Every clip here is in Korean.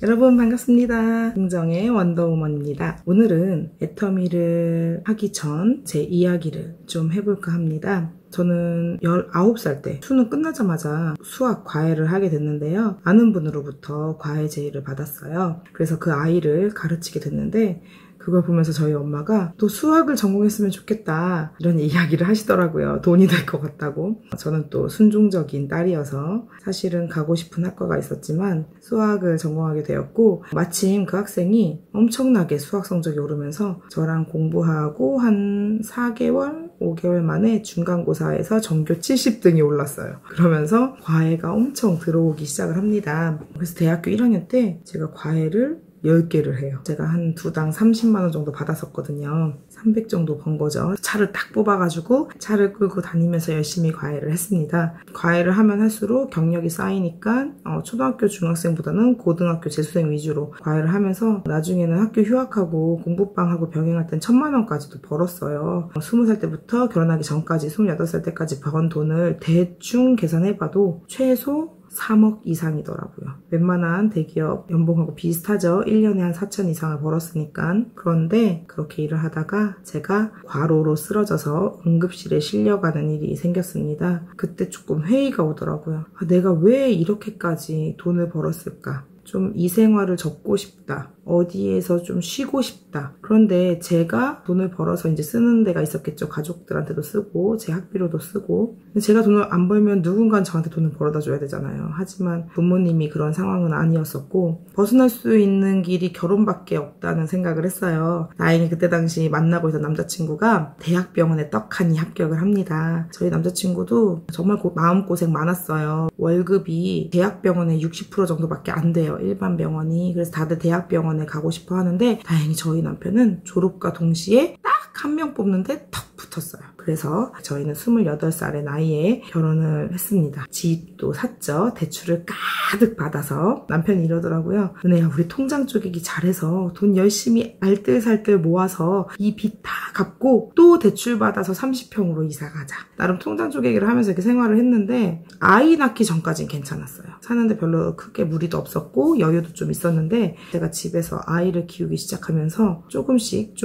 여러분 반갑습니다. 긍정의 원더우먼입니다. 오늘은 애터미를 하기 전 제 이야기를 좀 해볼까 합니다. 저는 19살 때 수능 끝나자마자 수학 과외를 하게 됐는데요. 아는 분으로부터 과외 제의를 받았어요. 그래서 그 아이를 가르치게 됐는데 그걸 보면서 저희 엄마가 또 수학을 전공했으면 좋겠다 이런 이야기를 하시더라고요. 돈이 될 것 같다고. 저는 또 순종적인 딸이어서 사실은 가고 싶은 학과가 있었지만 수학을 전공하게 되었고, 마침 그 학생이 엄청나게 수학 성적이 오르면서 저랑 공부하고 한 4개월, 5개월 만에 중간고사에서 전교 70등이 올랐어요. 그러면서 과외가 엄청 들어오기 시작을 합니다. 그래서 대학교 1학년 때 제가 과외를 10개를 해요. 제가 한 두당 30만원 정도 받았었거든요. 300 정도 번 거죠. 차를 딱 뽑아가지고 차를 끌고 다니면서 열심히 과외를 했습니다. 과외를 하면 할수록 경력이 쌓이니까 초등학교 중학생보다는 고등학교 재수생 위주로 과외를 하면서 나중에는 학교 휴학하고 공부방하고 병행할 땐 1000만원까지도 벌었어요. 20살 때부터 결혼하기 전까지 28살 때까지 번 돈을 대충 계산해봐도 최소 3억 이상이더라고요. 웬만한 대기업 연봉하고 비슷하죠. 1년에 한 4천 이상을 벌었으니까. 그런데 그렇게 일을 하다가 제가 과로로 쓰러져서 응급실에 실려가는 일이 생겼습니다. 그때 조금 회의가 오더라고요. 내가 왜 이렇게까지 돈을 벌었을까? 좀 이 생활을 접고 싶다. 어디에서 좀 쉬고 싶다. 그런데 제가 돈을 벌어서 이제 쓰는 데가 있었겠죠. 가족들한테도 쓰고 제 학비로도 쓰고. 제가 돈을 안 벌면 누군가는 저한테 돈을 벌어다 줘야 되잖아요. 하지만 부모님이 그런 상황은 아니었었고 벗어날 수 있는 길이 결혼밖에 없다는 생각을 했어요. 다행히 그때 당시 만나고 있던 남자친구가 대학병원에 떡하니 합격을 합니다. 저희 남자친구도 정말 마음고생 많았어요. 월급이 대학병원의 60% 정도밖에 안 돼요. 일반 병원이. 그래서 다들 대학병원에 가고 싶어 하는데 다행히 저희 남편은 졸업과 동시에 딱 한 명 뽑는데 턱 붙었어요. 그래서 저희는 28살의 나이에 결혼을 했습니다. 집도 샀죠. 대출을 가득 받아서. 남편이 이러더라고요. 은혜야, 우리 통장 쪼개기 잘해서 돈 열심히 알뜰살뜰 모아서 이 빚 다 갚고 또 대출 받아서 30평으로 이사 가자. 나름 통장 쪼개기를 하면서 이렇게 생활을 했는데 아이 낳기 전까진 괜찮았어요. 사는데 별로 크게 무리도 없었고 여유도 좀 있었는데 제가 집에서 아이를 키우기 시작하면서 조금씩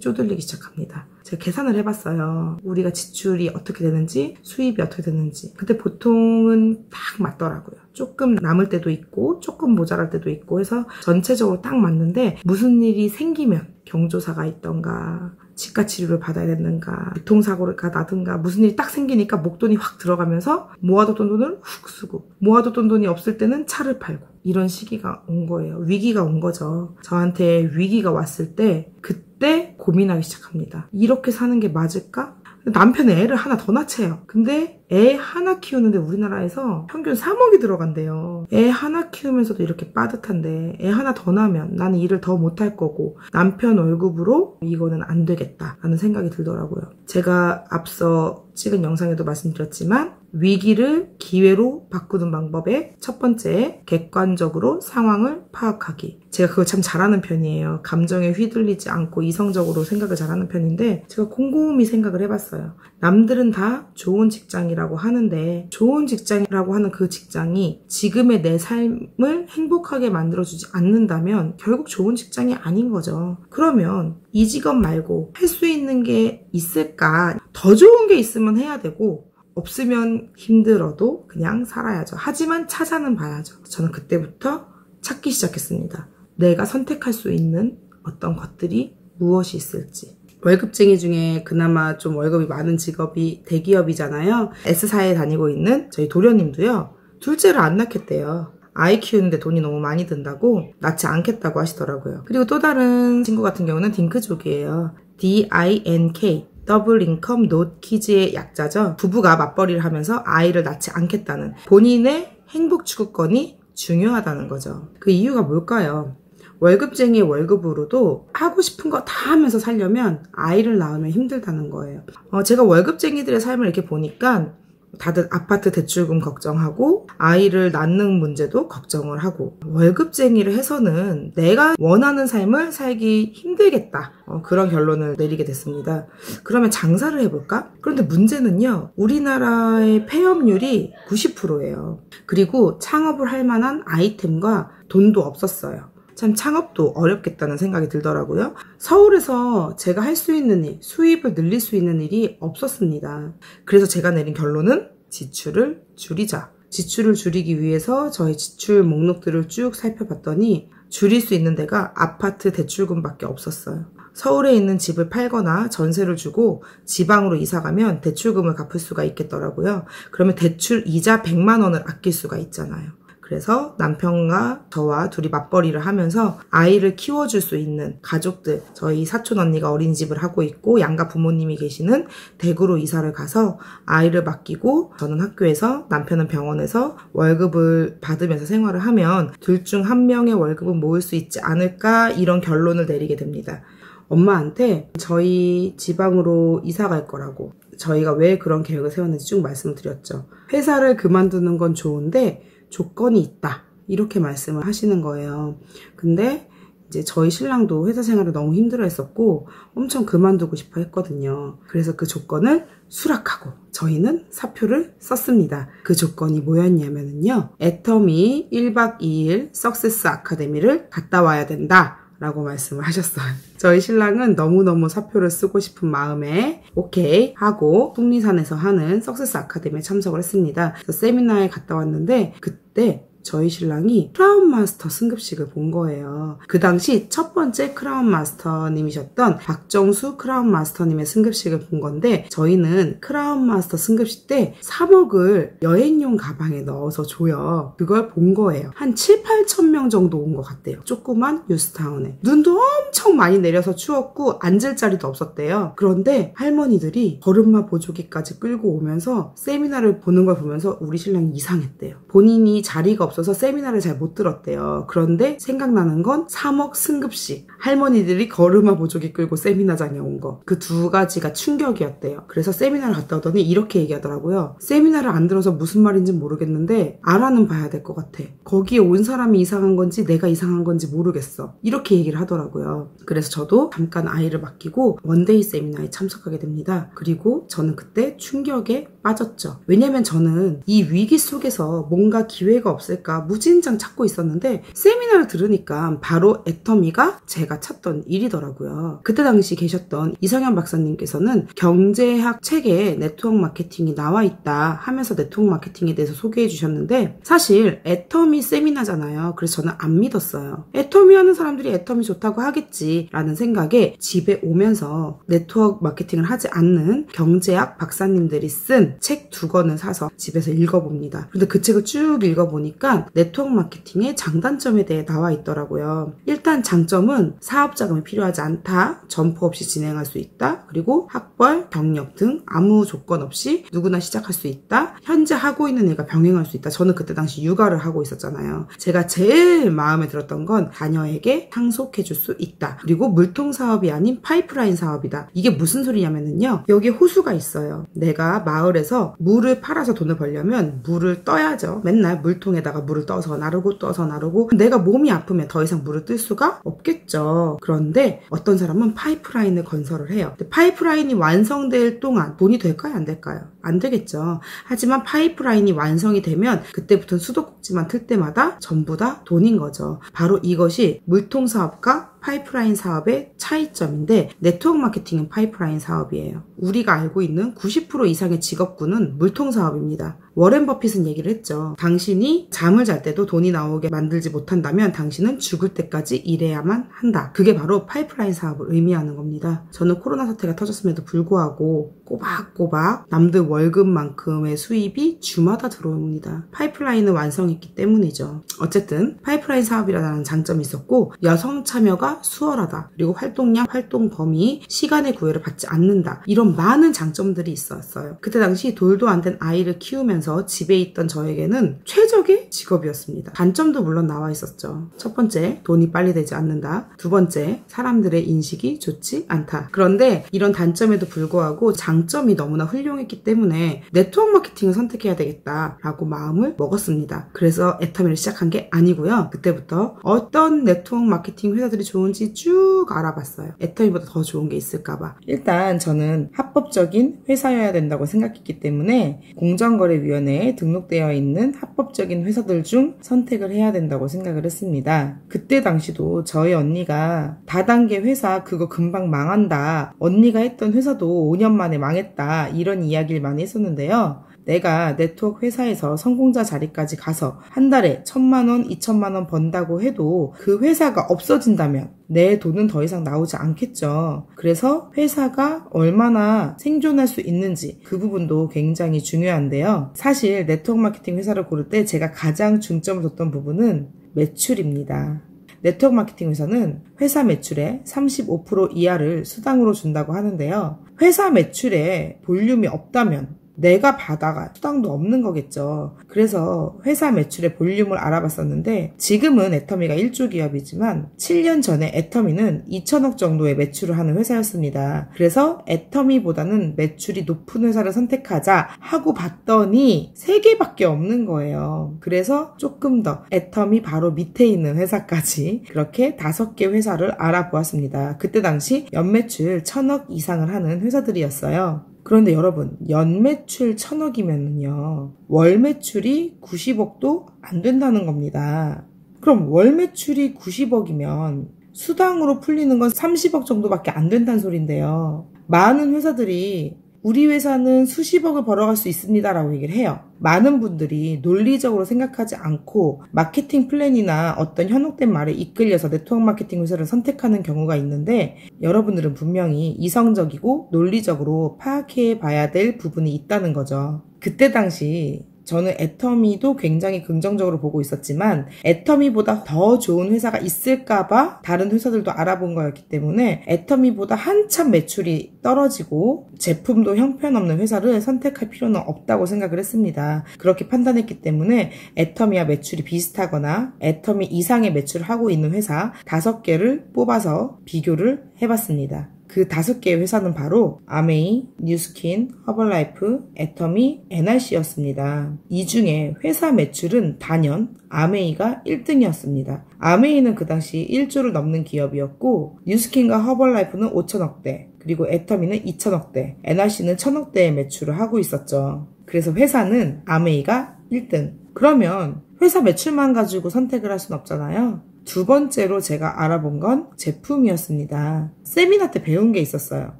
쪼들리기 시작합니다. 제가 계산을 해봤어요. 우리가 지출이 어떻게 되는지 수입이 어떻게 되는지. 근데 보통은 딱 맞더라고요. 조금 남을 때도 있고 조금 모자랄 때도 있고 해서 전체적으로 딱 맞는데 무슨 일이 생기면 경조사가 있던가 치과 치료를 받아야 되는가 교통사고가 나든가 무슨 일이 딱 생기니까 목돈이 확 들어가면서 모아뒀던 돈을 훅 쓰고 모아뒀던 돈이 없을 때는 차를 팔고 이런 시기가 온 거예요. 위기가 온 거죠. 저한테 위기가 왔을 때 그때 고민하기 시작합니다. 이렇게 사는 게 맞을까? 남편이 애를 하나 더 낳지요. 근데 애 하나 키우는데 우리나라에서 평균 3억이 들어간대요. 애 하나 키우면서도 이렇게 빠듯한데 애 하나 더 낳으면 나는 일을 더 못할 거고 남편 월급으로 이거는 안 되겠다라는 생각이 들더라고요. 제가 앞서 찍은 영상에도 말씀드렸지만 위기를 기회로 바꾸는 방법의 첫 번째, 객관적으로 상황을 파악하기. 제가 그걸 참 잘하는 편이에요. 감정에 휘둘리지 않고 이성적으로 생각을 잘하는 편인데 제가 곰곰이 생각을 해봤어요. 남들은 다 좋은 직장이라고 하는데 좋은 직장이라고 하는 그 직장이 지금의 내 삶을 행복하게 만들어주지 않는다면 결국 좋은 직장이 아닌 거죠. 그러면 이 직업 말고 할 수 있는 게 있을까? 더 좋은 게 있으면 해야 되고 없으면 힘들어도 그냥 살아야죠. 하지만 찾아는 봐야죠. 저는 그때부터 찾기 시작했습니다. 내가 선택할 수 있는 어떤 것들이 무엇이 있을지. 월급쟁이 중에 그나마 좀 월급이 많은 직업이 대기업이잖아요. S사에 다니고 있는 저희 도련님도요. 둘째를 안 낳겠대요. 아이 키우는데 돈이 너무 많이 든다고 낳지 않겠다고 하시더라고요. 그리고 또 다른 친구 같은 경우는 딩크족이에요. DINK. 더블 인컴 노 키즈의 약자죠. 부부가 맞벌이를 하면서 아이를 낳지 않겠다는 본인의 행복 추구권이 중요하다는 거죠. 그 이유가 뭘까요? 월급쟁이의 월급으로도 하고 싶은 거 다 하면서 살려면 아이를 낳으면 힘들다는 거예요. 제가 월급쟁이들의 삶을 이렇게 보니까 다들 아파트 대출금 걱정하고 아이를 낳는 문제도 걱정을 하고 월급쟁이를 해서는 내가 원하는 삶을 살기 힘들겠다. 그런 결론을 내리게 됐습니다. 그러면 장사를 해볼까? 그런데 문제는요. 우리나라의 폐업률이 90%예요. 그리고 창업을 할 만한 아이템과 돈도 없었어요. 참 창업도 어렵겠다는 생각이 들더라고요. 서울에서 제가 할 수 있는 일, 수입을 늘릴 수 있는 일이 없었습니다. 그래서 제가 내린 결론은 지출을 줄이자. 지출을 줄이기 위해서 저의 지출 목록들을 쭉 살펴봤더니 줄일 수 있는 데가 아파트 대출금밖에 없었어요. 서울에 있는 집을 팔거나 전세를 주고 지방으로 이사가면 대출금을 갚을 수가 있겠더라고요. 그러면 대출 이자 100만 원을 아낄 수가 있잖아요. 그래서 남편과 저와 둘이 맞벌이를 하면서 아이를 키워줄 수 있는 가족들, 저희 사촌 언니가 어린이집을 하고 있고 양가 부모님이 계시는 대구로 이사를 가서 아이를 맡기고 저는 학교에서 남편은 병원에서 월급을 받으면서 생활을 하면 둘 중 한 명의 월급은 모을 수 있지 않을까 이런 결론을 내리게 됩니다. 엄마한테 저희 지방으로 이사 갈 거라고 저희가 왜 그런 계획을 세웠는지 쭉 말씀을 드렸죠. 회사를 그만두는 건 좋은데 조건이 있다. 이렇게 말씀을 하시는 거예요. 근데 이제 저희 신랑도 회사 생활을 너무 힘들어 했었고 엄청 그만두고 싶어 했거든요. 그래서 그 조건을 수락하고 저희는 사표를 썼습니다. 그 조건이 뭐였냐면요. 애터미 1박 2일 석세스 아카데미를 갔다 와야 된다. 라고 말씀을 하셨어요. 저희 신랑은 너무너무 사표를 쓰고 싶은 마음에 오케이 하고 속리산에서 하는 석세스 아카데미에 참석을 했습니다. 그래서 세미나에 갔다 왔는데 그때 저희 신랑이 크라운 마스터 승급식을 본 거예요. 그 당시 첫 번째 크라운 마스터님이셨던 박정수 크라운 마스터님의 승급식을 본 건데 저희는 크라운 마스터 승급식 때 3억을 여행용 가방에 넣어서 줘요. 그걸 본 거예요. 한 7, 8천 명 정도 온 것 같대요. 조그만 뉴스타운에. 눈도 엄청 많이 내려서 추웠고 앉을 자리도 없었대요. 그런데 할머니들이 걸음마 보조기까지 끌고 오면서 세미나를 보는 걸 보면서 우리 신랑이 이상했대요. 본인이 자리가 없어서 세미나를 잘 못 들었대요. 그런데 생각나는 건 3억 승급식. 할머니들이 걸음마 보조기 끌고 세미나장에 온 거. 그 두 가지가 충격이었대요. 그래서 세미나를 갔다 오더니 이렇게 얘기하더라고요. 세미나를 안 들어서 무슨 말인지 모르겠는데 알아는 봐야 될 것 같아. 거기에 온 사람이 이상한 건지 내가 이상한 건지 모르겠어. 이렇게 얘기를 하더라고요. 그래서 저도 잠깐 아이를 맡기고 원데이 세미나에 참석하게 됩니다. 그리고 저는 그때 충격에 빠졌죠. 왜냐면 저는 이 위기 속에서 뭔가 기회가 없을까 무진장 찾고 있었는데 세미나를 들으니까 바로 애터미가 제가 찾던 일이더라고요. 그때 당시 계셨던 이성현 박사님께서는 경제학 책에 네트워크 마케팅이 나와 있다 하면서 네트워크 마케팅에 대해서 소개해 주셨는데 사실 애터미 세미나잖아요. 그래서 저는 안 믿었어요. 애터미 하는 사람들이 애터미 좋다고 하겠지 라는 생각에 집에 오면서 네트워크 마케팅을 하지 않는 경제학 박사님들이 쓴 책 2권을 사서 집에서 읽어봅니다. 근데 그 책을 쭉 읽어보니까 네트워크 마케팅의 장단점에 대해 나와 있더라고요. 일단 장점은 사업 자금이 필요하지 않다, 점포 없이 진행할 수 있다, 그리고 학벌, 경력 등 아무 조건 없이 누구나 시작할 수 있다, 현재 하고 있는 일과 병행할 수 있다. 저는 그때 당시 육아를 하고 있었잖아요. 제가 제일 마음에 들었던 건 자녀에게 상속해줄 수 있다. 그리고 물통 사업이 아닌 파이프라인 사업이다. 이게 무슨 소리냐면요. 여기 호수가 있어요. 내가 마을에서 물을 팔아서 돈을 벌려면 물을 떠야죠. 맨날 물통에다가 물을 떠서 나르고 내가 몸이 아프면 더 이상 물을 뜰 수가 없겠죠. 그런데 어떤 사람은 파이프라인을 건설을 해요. 근데 파이프라인이 완성될 동안 돈이 될까요? 안 될까요? 안 되겠죠. 하지만 파이프라인이 완성이 되면 그때부터는 수도꼭지만 틀 때마다 전부 다 돈인 거죠. 바로 이것이 물통 사업과 파이프라인 사업의 차이점인데 네트워크 마케팅은 파이프라인 사업이에요. 우리가 알고 있는 90% 이상의 직업군은 물통 사업입니다. 워렌 버핏은 얘기를 했죠. 당신이 잠을 잘 때도 돈이 나오게 만들지 못한다면 당신은 죽을 때까지 일해야만 한다. 그게 바로 파이프라인 사업을 의미하는 겁니다. 저는 코로나 사태가 터졌음에도 불구하고 꼬박꼬박 남들 월급만큼의 수입이 주마다 들어옵니다. 파이프라인을 완성했기 때문이죠. 어쨌든 파이프라인 사업이라는 장점이 있었고 여성 참여가 생각보다 수월하다. 그리고 활동량, 활동 범위, 시간의 구애를 받지 않는다. 이런 많은 장점들이 있었어요. 그때 당시 돌도 안 된 아이를 키우면서 집에 있던 저에게는 최적의 직업이었습니다. 단점도 물론 나와 있었죠. 첫 번째, 돈이 빨리 되지 않는다. 두 번째, 사람들의 인식이 좋지 않다. 그런데 이런 단점에도 불구하고 장점이 너무나 훌륭했기 때문에 네트워크 마케팅을 선택해야 되겠다라고 마음을 먹었습니다. 그래서 애터미를 시작한 게 아니고요. 그때부터 어떤 네트워크 마케팅 회사들이 좋은지 쭉 알아봤어요. 애터미보다 더 좋은 게 있을까봐. 일단 저는 합법적인 회사여야 된다고 생각했기 때문에 공정거래위원회에 등록되어 있는 합법적인 회사들 중 선택을 해야 된다고 생각을 했습니다. 그때 당시도 저희 언니가 다단계 회사 그거 금방 망한다. 언니가 했던 회사도 5년 만에 망했다. 이런 이야기를 많이 했었는데요. 내가 네트워크 회사에서 성공자 자리까지 가서 한 달에 1,000만원, 2,000만원 번다고 해도 그 회사가 없어진다면 내 돈은 더 이상 나오지 않겠죠. 그래서 회사가 얼마나 생존할 수 있는지 그 부분도 굉장히 중요한데요. 사실 네트워크 마케팅 회사를 고를 때 제가 가장 중점을 뒀던 부분은 매출입니다. 네트워크 마케팅 회사는 회사 매출의 35% 이하를 수당으로 준다고 하는데요. 회사 매출에 볼륨이 없다면 내가 받아가 수당도 없는 거겠죠. 그래서 회사 매출의 볼륨을 알아봤었는데 지금은 애터미가 1조 기업이지만 7년 전에 애터미는 2천억 정도의 매출을 하는 회사였습니다. 그래서 애터미보다는 매출이 높은 회사를 선택하자 하고 봤더니 3개밖에 없는 거예요. 그래서 조금 더 애터미 바로 밑에 있는 회사까지 그렇게 5개 회사를 알아보았습니다. 그때 당시 연매출 1,000억 이상을 하는 회사들이었어요. 그런데 여러분, 연매출 1,000억이면요. 월매출이 90억도 안 된다는 겁니다. 그럼 월매출이 90억이면 수당으로 풀리는 건 30억 정도밖에 안 된다는 소린데요. 많은 회사들이 우리 회사는 수십억을 벌어갈 수 있습니다 라고 얘기를 해요. 많은 분들이 논리적으로 생각하지 않고 마케팅 플랜이나 어떤 현혹된 말에 이끌려서 네트워크 마케팅 회사를 선택하는 경우가 있는데 여러분들은 분명히 이성적이고 논리적으로 파악해 봐야 될 부분이 있다는 거죠. 그때 당시 저는 애터미도 굉장히 긍정적으로 보고 있었지만 애터미보다 더 좋은 회사가 있을까봐 다른 회사들도 알아본 거였기 때문에 애터미보다 한참 매출이 떨어지고 제품도 형편없는 회사를 선택할 필요는 없다고 생각을 했습니다. 그렇게 판단했기 때문에 애터미와 매출이 비슷하거나 애터미 이상의 매출을 하고 있는 회사 5개를 뽑아서 비교를 해봤습니다. 그 5개의 회사는 바로 아메이, 뉴스킨, 허벌라이프, 애터미, NRC였습니다. 이 중에 회사 매출은 단연 아메이가 1등이었습니다. 아메이는 그 당시 1조를 넘는 기업이었고 뉴스킨과 허벌라이프는 5천억대, 그리고 애터미는 2천억대, NRC는 1,000억대의 매출을 하고 있었죠. 그래서 회사는 아메이가 1등. 그러면 회사 매출만 가지고 선택을 할 순 없잖아요. 두 번째로 제가 알아본 건 제품이었습니다. 세미나 때 배운 게 있었어요.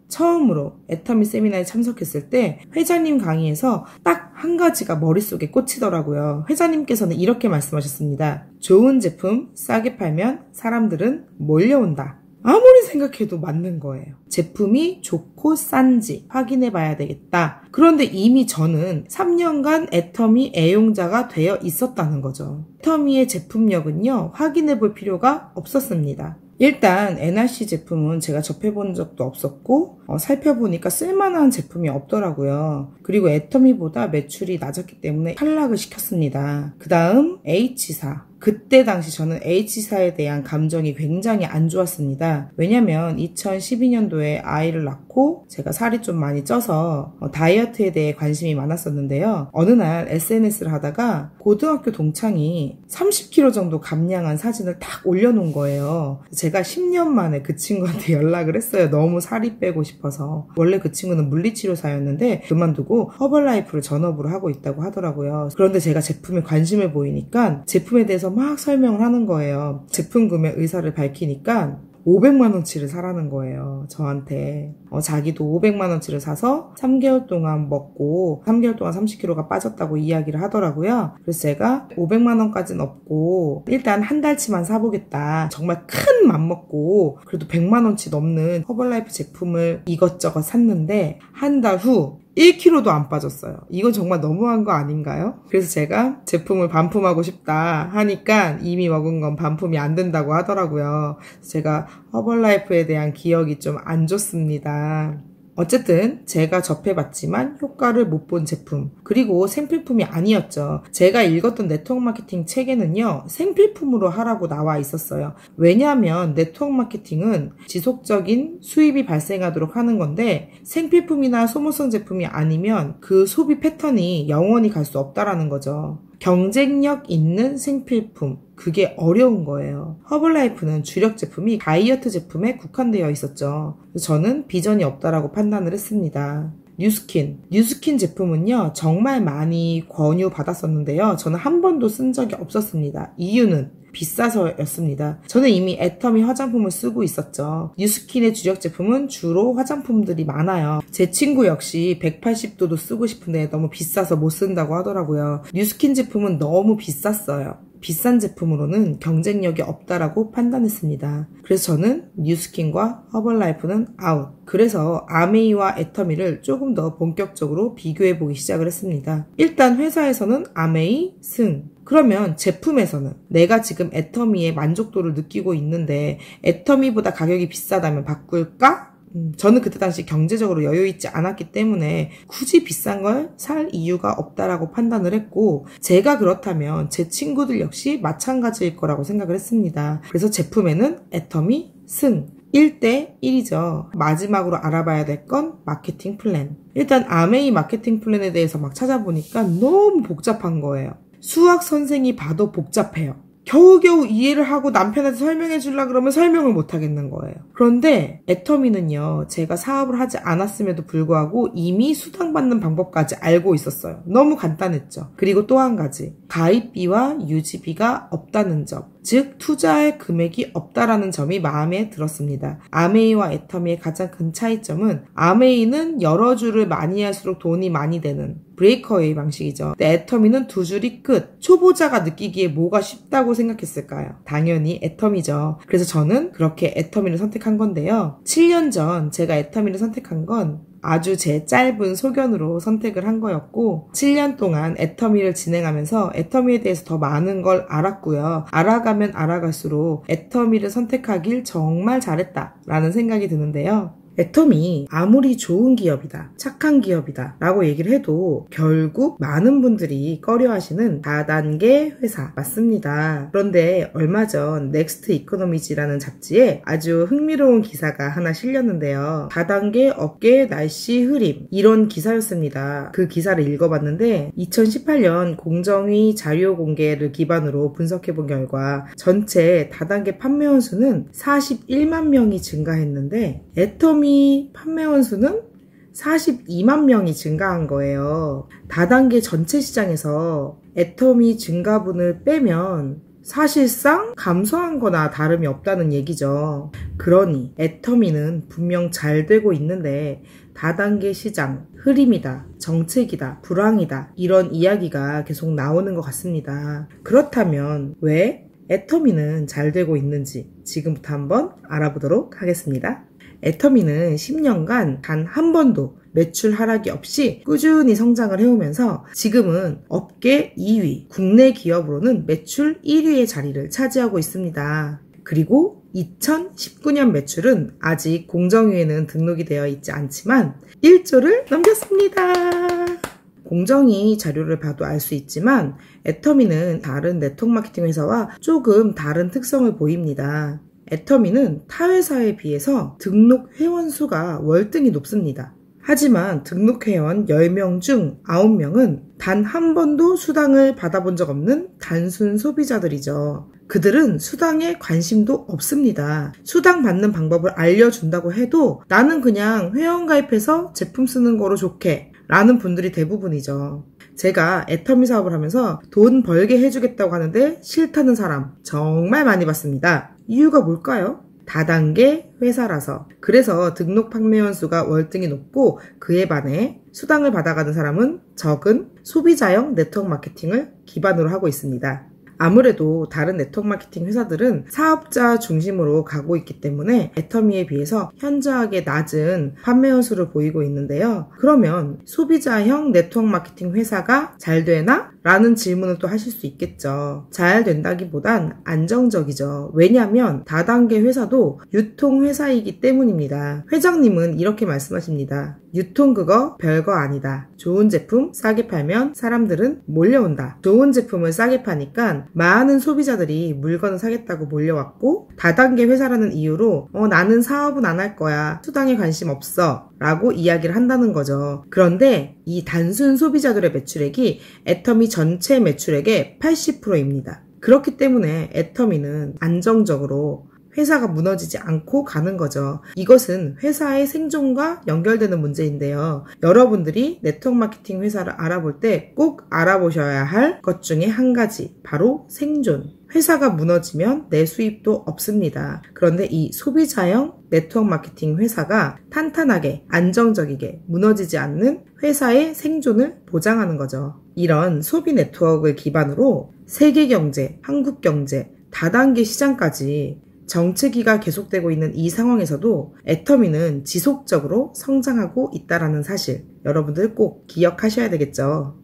처음으로 애터미 세미나에 참석했을 때 회장님 강의에서 딱 한 가지가 머릿속에 꽂히더라고요. 회장님께서는 이렇게 말씀하셨습니다. 좋은 제품 싸게 팔면 사람들은 몰려온다. 아무리 생각해도 맞는 거예요. 제품이 좋고 싼지 확인해 봐야 되겠다. 그런데 이미 저는 3년간 애터미 애용자가 되어 있었다는 거죠. 애터미의 제품력은요, 확인해 볼 필요가 없었습니다. 일단 NRC 제품은 제가 접해본 적도 없었고 살펴보니까 쓸만한 제품이 없더라고요. 그리고 애터미보다 매출이 낮았기 때문에 탈락을 시켰습니다. 그 다음 H사. 그때 당시 저는 H사에 대한 감정이 굉장히 안 좋았습니다. 왜냐면 2012년도에 아이를 낳고 제가 살이 좀 많이 쪄서 다이어트에 대해 관심이 많았었는데요. 어느 날 SNS를 하다가 고등학교 동창이 30kg 정도 감량한 사진을 딱 올려놓은 거예요. 제가 10년 만에 그 친구한테 연락을 했어요. 너무 살이 빼고 싶어서. 원래 그 친구는 물리치료사였는데 그만두고 허벌라이프를 전업으로 하고 있다고 하더라고요. 그런데 제가 제품에 관심을 보이니까 제품에 대해서 막 설명을 하는 거예요. 제품 구매 의사를 밝히니까 500만원치를 사라는 거예요. 저한테. 자기도 500만원치를 사서 3개월 동안 먹고 3개월 동안 30kg가 빠졌다고 이야기를 하더라고요. 그래서 제가 500만원까지는 없고 일단 한 달치만 사보겠다. 정말 큰 맘 먹고 그래도 100만원치 넘는 허벌라이프 제품을 이것저것 샀는데 한 달 후 1kg도 안 빠졌어요. 이건 정말 너무한 거 아닌가요? 그래서 제가 제품을 반품하고 싶다 하니까 이미 먹은 건 반품이 안 된다고 하더라고요. 제가 허벌라이프에 대한 기억이 좀 안 좋습니다. 어쨌든 제가 접해봤지만 효과를 못 본 제품, 그리고 생필품이 아니었죠. 제가 읽었던 네트워크 마케팅 책에는요, 생필품으로 하라고 나와 있었어요. 왜냐하면 네트워크 마케팅은 지속적인 수입이 발생하도록 하는 건데, 생필품이나 소모성 제품이 아니면 그 소비 패턴이 영원히 갈 수 없다라는 거죠. 경쟁력 있는 생필품, 그게 어려운 거예요. 허벌라이프는 주력 제품이 다이어트 제품에 국한되어 있었죠. 저는 비전이 없다라고 판단을 했습니다. 뉴스킨 제품은요, 정말 많이 권유받았었는데요. 저는 한 번도 쓴 적이 없었습니다. 이유는 비싸서였습니다. 저는 이미 애터미 화장품을 쓰고 있었죠. 뉴스킨의 주력 제품은 주로 화장품들이 많아요. 제 친구 역시 180도도 쓰고 싶은데 너무 비싸서 못 쓴다고 하더라고요. 뉴스킨 제품은 너무 비쌌어요. 비싼 제품으로는 경쟁력이 없다라고 판단했습니다. 그래서 저는 뉴스킨과 허벌라이프는 아웃. 그래서 아메이와 애터미를 조금 더 본격적으로 비교해보기 시작을 했습니다. 일단 회사에서는 아메이 승. 그러면 제품에서는 내가 지금 애터미의 만족도를 느끼고 있는데 애터미보다 가격이 비싸다면 바꿀까? 저는 그때 당시 경제적으로 여유있지 않았기 때문에 굳이 비싼 걸 살 이유가 없다라고 판단을 했고, 제가 그렇다면 제 친구들 역시 마찬가지일 거라고 생각을 했습니다. 그래서 제품에는 애터미 승. 1대1이죠. 마지막으로 알아봐야 될 건 마케팅 플랜. 일단 아메이 마케팅 플랜에 대해서 막 찾아보니까 너무 복잡한 거예요. 수학 선생이 봐도 복잡해요. 겨우겨우 이해를 하고 남편한테 설명해 주려고 그러면 설명을 못 하겠는 거예요. 그런데 애터미는요, 제가 사업을 하지 않았음에도 불구하고 이미 수당받는 방법까지 알고 있었어요. 너무 간단했죠. 그리고 또 한 가지, 가입비와 유지비가 없다는 점, 즉 투자할 금액이 없다라는 점이 마음에 들었습니다. 아메이와 애터미의 가장 큰 차이점은, 아메이는 여러 줄을 많이 할수록 돈이 많이 되는 브레이커웨이 방식이죠. 근데 애터미는 두 줄이 끝. 초보자가 느끼기에 뭐가 쉽다고 생각했을까요? 당연히 애터미죠. 그래서 저는 그렇게 애터미를 선택한 건데요. 7년 전 제가 애터미를 선택한 건 아주 제 짧은 소견으로 선택을 한 거였고, 7년 동안 애터미를 진행하면서 애터미에 대해서 더 많은 걸 알았고요. 알아가면 알아갈수록 애터미를 선택하길 정말 잘했다라는 생각이 드는데요. 애터미 아무리 좋은 기업이다, 착한 기업이다 라고 얘기를 해도 결국 많은 분들이 꺼려하시는 다단계 회사 맞습니다. 그런데 얼마 전 넥스트 이코노미지라는 잡지에 아주 흥미로운 기사가 하나 실렸는데요. 다단계 업계 날씨 흐림, 이런 기사였습니다. 그 기사를 읽어봤는데 2018년 공정위 자료 공개를 기반으로 분석해본 결과 전체 다단계 판매원 수는 41만 명이 증가했는데 애터미 판매원 수는 42만 명이 증가한 거예요. 다단계 전체 시장에서 애터미 증가분을 빼면 사실상 감소한 거나 다름이 없다는 얘기죠. 그러니 애터미는 분명 잘 되고 있는데 다단계 시장 흐림이다, 정책이다, 불황이다, 이런 이야기가 계속 나오는 것 같습니다. 그렇다면 왜 애터미는 잘 되고 있는지 지금부터 한번 알아보도록 하겠습니다. 애터미는 10년간 단 한 번도 매출 하락이 없이 꾸준히 성장을 해오면서 지금은 업계 2위, 국내 기업으로는 매출 1위의 자리를 차지하고 있습니다. 그리고 2019년 매출은 아직 공정위에는 등록이 되어 있지 않지만 1조를 넘겼습니다. 공정위 자료를 봐도 알 수 있지만 애터미는 다른 네트워크 마케팅 회사와 조금 다른 특성을 보입니다. 애터미는 타 회사에 비해서 등록 회원 수가 월등히 높습니다. 하지만 등록 회원 10명 중 9명은 단 한 번도 수당을 받아본 적 없는 단순 소비자들이죠. 그들은 수당에 관심도 없습니다. 수당 받는 방법을 알려준다고 해도 나는 그냥 회원 가입해서 제품 쓰는 거로 좋게 라는 분들이 대부분이죠. 제가 애터미 사업을 하면서 돈 벌게 해주겠다고 하는데 싫다는 사람 정말 많이 봤습니다. 이유가 뭘까요? 다단계 회사라서. 그래서 등록 판매원 수가 월등히 높고 그에 반해 수당을 받아가는 사람은 적은 소비자형 네트워크 마케팅을 기반으로 하고 있습니다. 아무래도 다른 네트워크 마케팅 회사들은 사업자 중심으로 가고 있기 때문에 애터미에 비해서 현저하게 낮은 판매원 수를 보이고 있는데요. 그러면 소비자형 네트워크 마케팅 회사가 잘 되나? 라는 질문을 또 하실 수 있겠죠. 잘 된다기보단 안정적이죠. 왜냐하면 다단계 회사도 유통회사이기 때문입니다. 회장님은 이렇게 말씀하십니다. 유통 그거 별거 아니다. 좋은 제품 싸게 팔면 사람들은 몰려온다. 좋은 제품을 싸게 파니까 많은 소비자들이 물건을 사겠다고 몰려왔고, 다단계 회사라는 이유로 나는 사업은 안 할 거야. 수당에 관심 없어. 라고 이야기를 한다는 거죠. 그런데 이 단순 소비자들의 매출액이 애터미 전체 매출액의 80%입니다. 그렇기 때문에 애터미는 안정적으로 회사가 무너지지 않고 가는 거죠. 이것은 회사의 생존과 연결되는 문제인데요. 여러분들이 네트워크 마케팅 회사를 알아볼 때 꼭 알아보셔야 할 것 중에 한 가지, 바로 생존. 회사가 무너지면 내 수입도 없습니다. 그런데 이 소비자형 네트워크 마케팅 회사가 탄탄하게, 안정적이게 무너지지 않는 회사의 생존을 보장하는 거죠. 이런 소비 네트워크를 기반으로 세계 경제, 한국 경제, 다단계 시장까지 정체기가 계속되고 있는 이 상황에서도 애터미는 지속적으로 성장하고 있다는 사실, 여러분들 꼭 기억하셔야 되겠죠.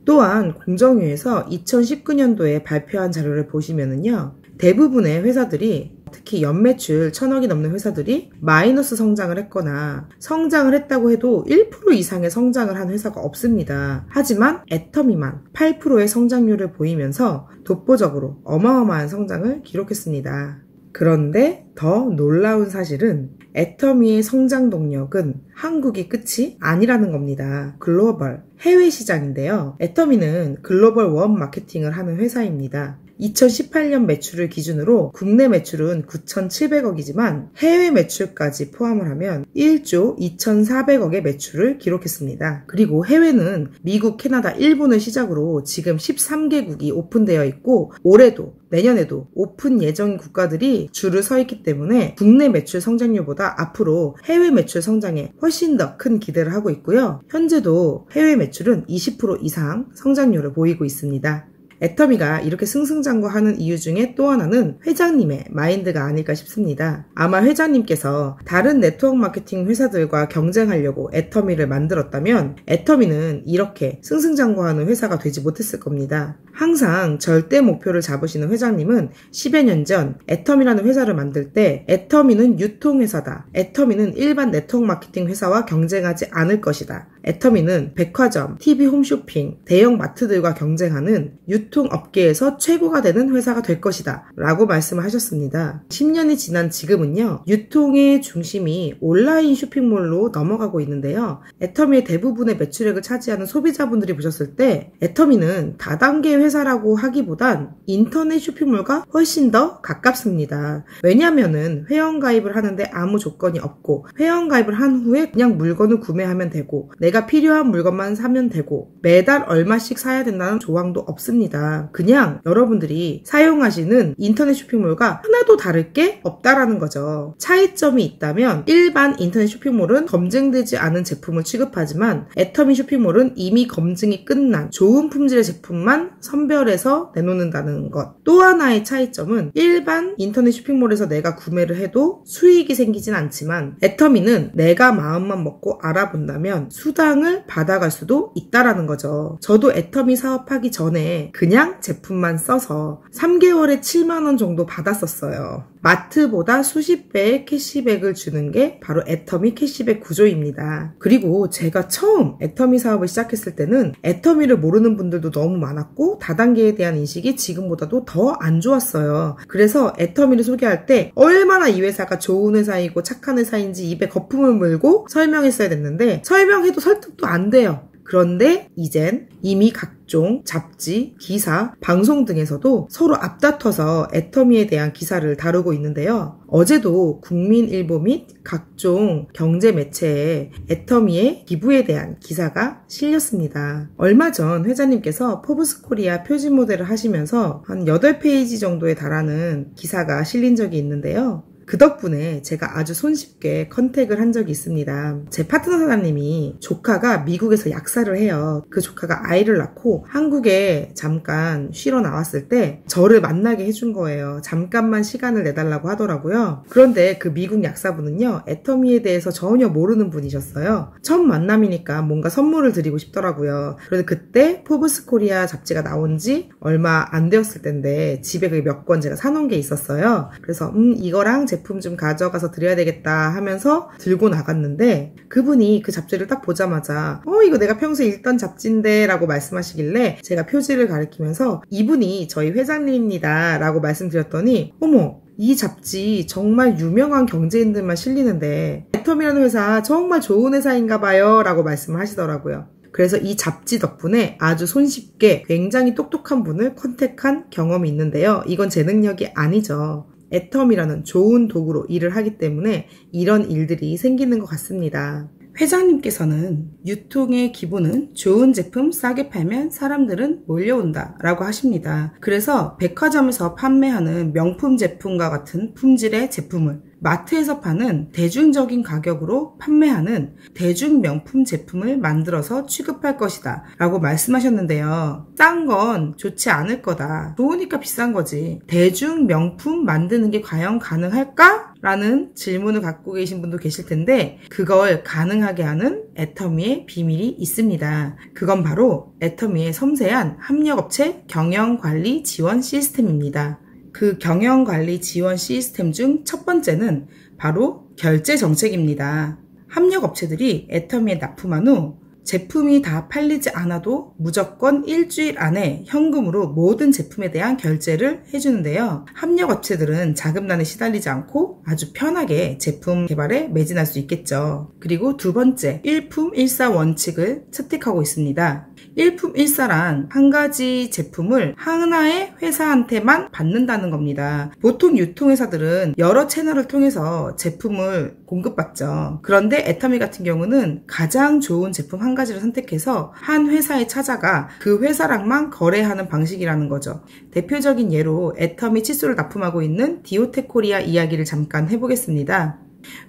또한 공정위에서 2019년도에 발표한 자료를 보시면은요, 대부분의 회사들이, 특히 연매출 1,000억이 넘는 회사들이 마이너스 성장을 했거나 성장을 했다고 해도 1% 이상의 성장을 한 회사가 없습니다. 하지만 애터미만 8%의 성장률을 보이면서 독보적으로 어마어마한 성장을 기록했습니다. 그런데 더 놀라운 사실은 애터미의 성장 동력은 한국이 끝이 아니라는 겁니다. 글로벌, 해외 시장인데요. 애터미는 글로벌 원 마케팅을 하는 회사입니다. 2018년 매출을 기준으로 국내 매출은 9,700억이지만 해외 매출까지 포함을 하면 1조 2,400억의 매출을 기록했습니다. 그리고 해외는 미국, 캐나다, 일본을 시작으로 지금 13개국이 오픈되어 있고, 올해도 내년에도 오픈 예정인 국가들이 줄을 서 있기 때문에 국내 매출 성장률보다 앞으로 해외 매출 성장에 훨씬 더 큰 기대를 하고 있고요. 현재도 해외 매출은 20% 이상 성장률을 보이고 있습니다. 애터미가 이렇게 승승장구하는 이유 중에 또 하나는 회장님의 마인드가 아닐까 싶습니다. 아마 회장님께서 다른 네트워크 마케팅 회사들과 경쟁하려고 애터미를 만들었다면 애터미는 이렇게 승승장구하는 회사가 되지 못했을 겁니다. 항상 절대 목표를 잡으시는 회장님은 10여 년 전 애터미라는 회사를 만들 때 애터미는 유통회사다. 애터미는 일반 네트워크 마케팅 회사와 경쟁하지 않을 것이다. 애터미는 백화점, TV 홈쇼핑, 대형 마트들과 경쟁하는 유통업계에서 최고가 되는 회사가 될 것이다 라고 말씀을 하셨습니다. 10년이 지난 지금은요, 유통의 중심이 온라인 쇼핑몰로 넘어가고 있는데요. 애터미의 대부분의 매출액을 차지하는 소비자분들이 보셨을 때 애터미는 다단계 회사라고 하기보단 인터넷 쇼핑몰과 훨씬 더 가깝습니다. 왜냐하면은 회원가입을 하는데 아무 조건이 없고, 회원가입을 한 후에 그냥 물건을 구매하면 되고, 내가 필요한 물건만 사면 되고, 매달 얼마씩 사야 된다는 조항도 없습니다. 그냥 여러분들이 사용하시는 인터넷 쇼핑몰과 하나도 다를 게 없다라는 거죠. 차이점이 있다면 일반 인터넷 쇼핑몰은 검증되지 않은 제품을 취급하지만 애터미 쇼핑몰은 이미 검증이 끝난 좋은 품질의 제품만 선별해서 내놓는다는 것. 또 하나의 차이점은 일반 인터넷 쇼핑몰에서 내가 구매를 해도 수익이 생기진 않지만 애터미는 내가 마음만 먹고 알아본다면 수당을 받아갈 수도 있다라는 거죠. 저도 애터미 사업하기 전에 그냥 제품만 써서 3개월에 7만 원 정도 받았었어요. 마트보다 수십 배의 캐시백을 주는 게 바로 애터미 캐시백 구조입니다. 그리고 제가 처음 애터미 사업을 시작했을 때는 애터미를 모르는 분들도 너무 많았고 다단계에 대한 인식이 지금보다도 더 안 좋았어요. 그래서 애터미를 소개할 때 얼마나 이 회사가 좋은 회사이고 착한 회사인지 입에 거품을 물고 설명했어야 됐는데 설명해도 설득도 안 돼요. 그런데 이젠 이미 각종 잡지, 기사, 방송 등에서도 서로 앞다퉈서 애터미에 대한 기사를 다루고 있는데요. 어제도 국민일보 및 각종 경제 매체에 애터미의 기부에 대한 기사가 실렸습니다. 얼마 전 회장님께서 포브스 코리아 표지 모델을 하시면서 한 8페이지 정도에 달하는 기사가 실린 적이 있는데요. 그 덕분에 제가 아주 손쉽게 컨택을 한 적이 있습니다. 제 파트너 사장님이 조카가 미국에서 약사를 해요. 그 조카가 아이를 낳고 한국에 잠깐 쉬러 나왔을 때 저를 만나게 해준 거예요. 잠깐만 시간을 내달라고 하더라고요. 그런데 그 미국 약사분은요, 애터미에 대해서 전혀 모르는 분이셨어요. 첫 만남이니까 뭔가 선물을 드리고 싶더라고요. 그래서 그때 포브스 코리아 잡지가 나온 지 얼마 안 되었을 텐데 집에 몇 권 제가 사놓은 게 있었어요. 그래서 이거랑 제품 좀 가져가서 드려야 되겠다 하면서 들고 나갔는데 그분이 그 잡지를 딱 보자마자 이거 내가 평소에 읽던 잡지인데 라고 말씀하시길래 제가 표지를 가리키면서 이분이 저희 회장님입니다 라고 말씀드렸더니 어머, 이 잡지 정말 유명한 경제인들만 실리는데 애터미라는 회사 정말 좋은 회사인가 봐요 라고 말씀을 하시더라고요. 그래서 이 잡지 덕분에 아주 손쉽게 굉장히 똑똑한 분을 컨택한 경험이 있는데요. 이건 제 능력이 아니죠. 애터미라는 좋은 도구로 일을 하기 때문에 이런 일들이 생기는 것 같습니다. 회장님께서는 유통의 기본은 좋은 제품 싸게 팔면 사람들은 몰려온다 라고 하십니다. 그래서 백화점에서 판매하는 명품 제품과 같은 품질의 제품을 마트에서 파는 대중적인 가격으로 판매하는 대중 명품 제품을 만들어서 취급할 것이다 라고 말씀하셨는데요. 싼 건 좋지 않을 거다. 좋으니까 비싼 거지. 대중 명품 만드는 게 과연 가능할까? 라는 질문을 갖고 계신 분도 계실 텐데 그걸 가능하게 하는 애터미의 비밀이 있습니다. 그건 바로 애터미의 섬세한 협력업체 경영관리 지원 시스템입니다. 그 경영관리 지원 시스템 중 첫 번째는 바로 결제 정책입니다. 협력업체들이 애터미에 납품한 후 제품이 다 팔리지 않아도 무조건 일주일 안에 현금으로 모든 제품에 대한 결제를 해주는데요. 협력업체들은 자금난에 시달리지 않고 아주 편하게 제품 개발에 매진할 수 있겠죠. 그리고 두 번째, 일품일사 원칙을 채택하고 있습니다. 일품일사란 한 가지 제품을 하나의 회사한테만 받는다는 겁니다. 보통 유통회사들은 여러 채널을 통해서 제품을 공급받죠. 그런데 애터미 같은 경우는 가장 좋은 제품 한 가지를 선택해서 한 회사에 찾아가 그 회사랑만 거래하는 방식이라는 거죠. 대표적인 예로 애터미 칫솔을 납품하고 있는 디오테코리아 이야기를 잠깐 해보겠습니다.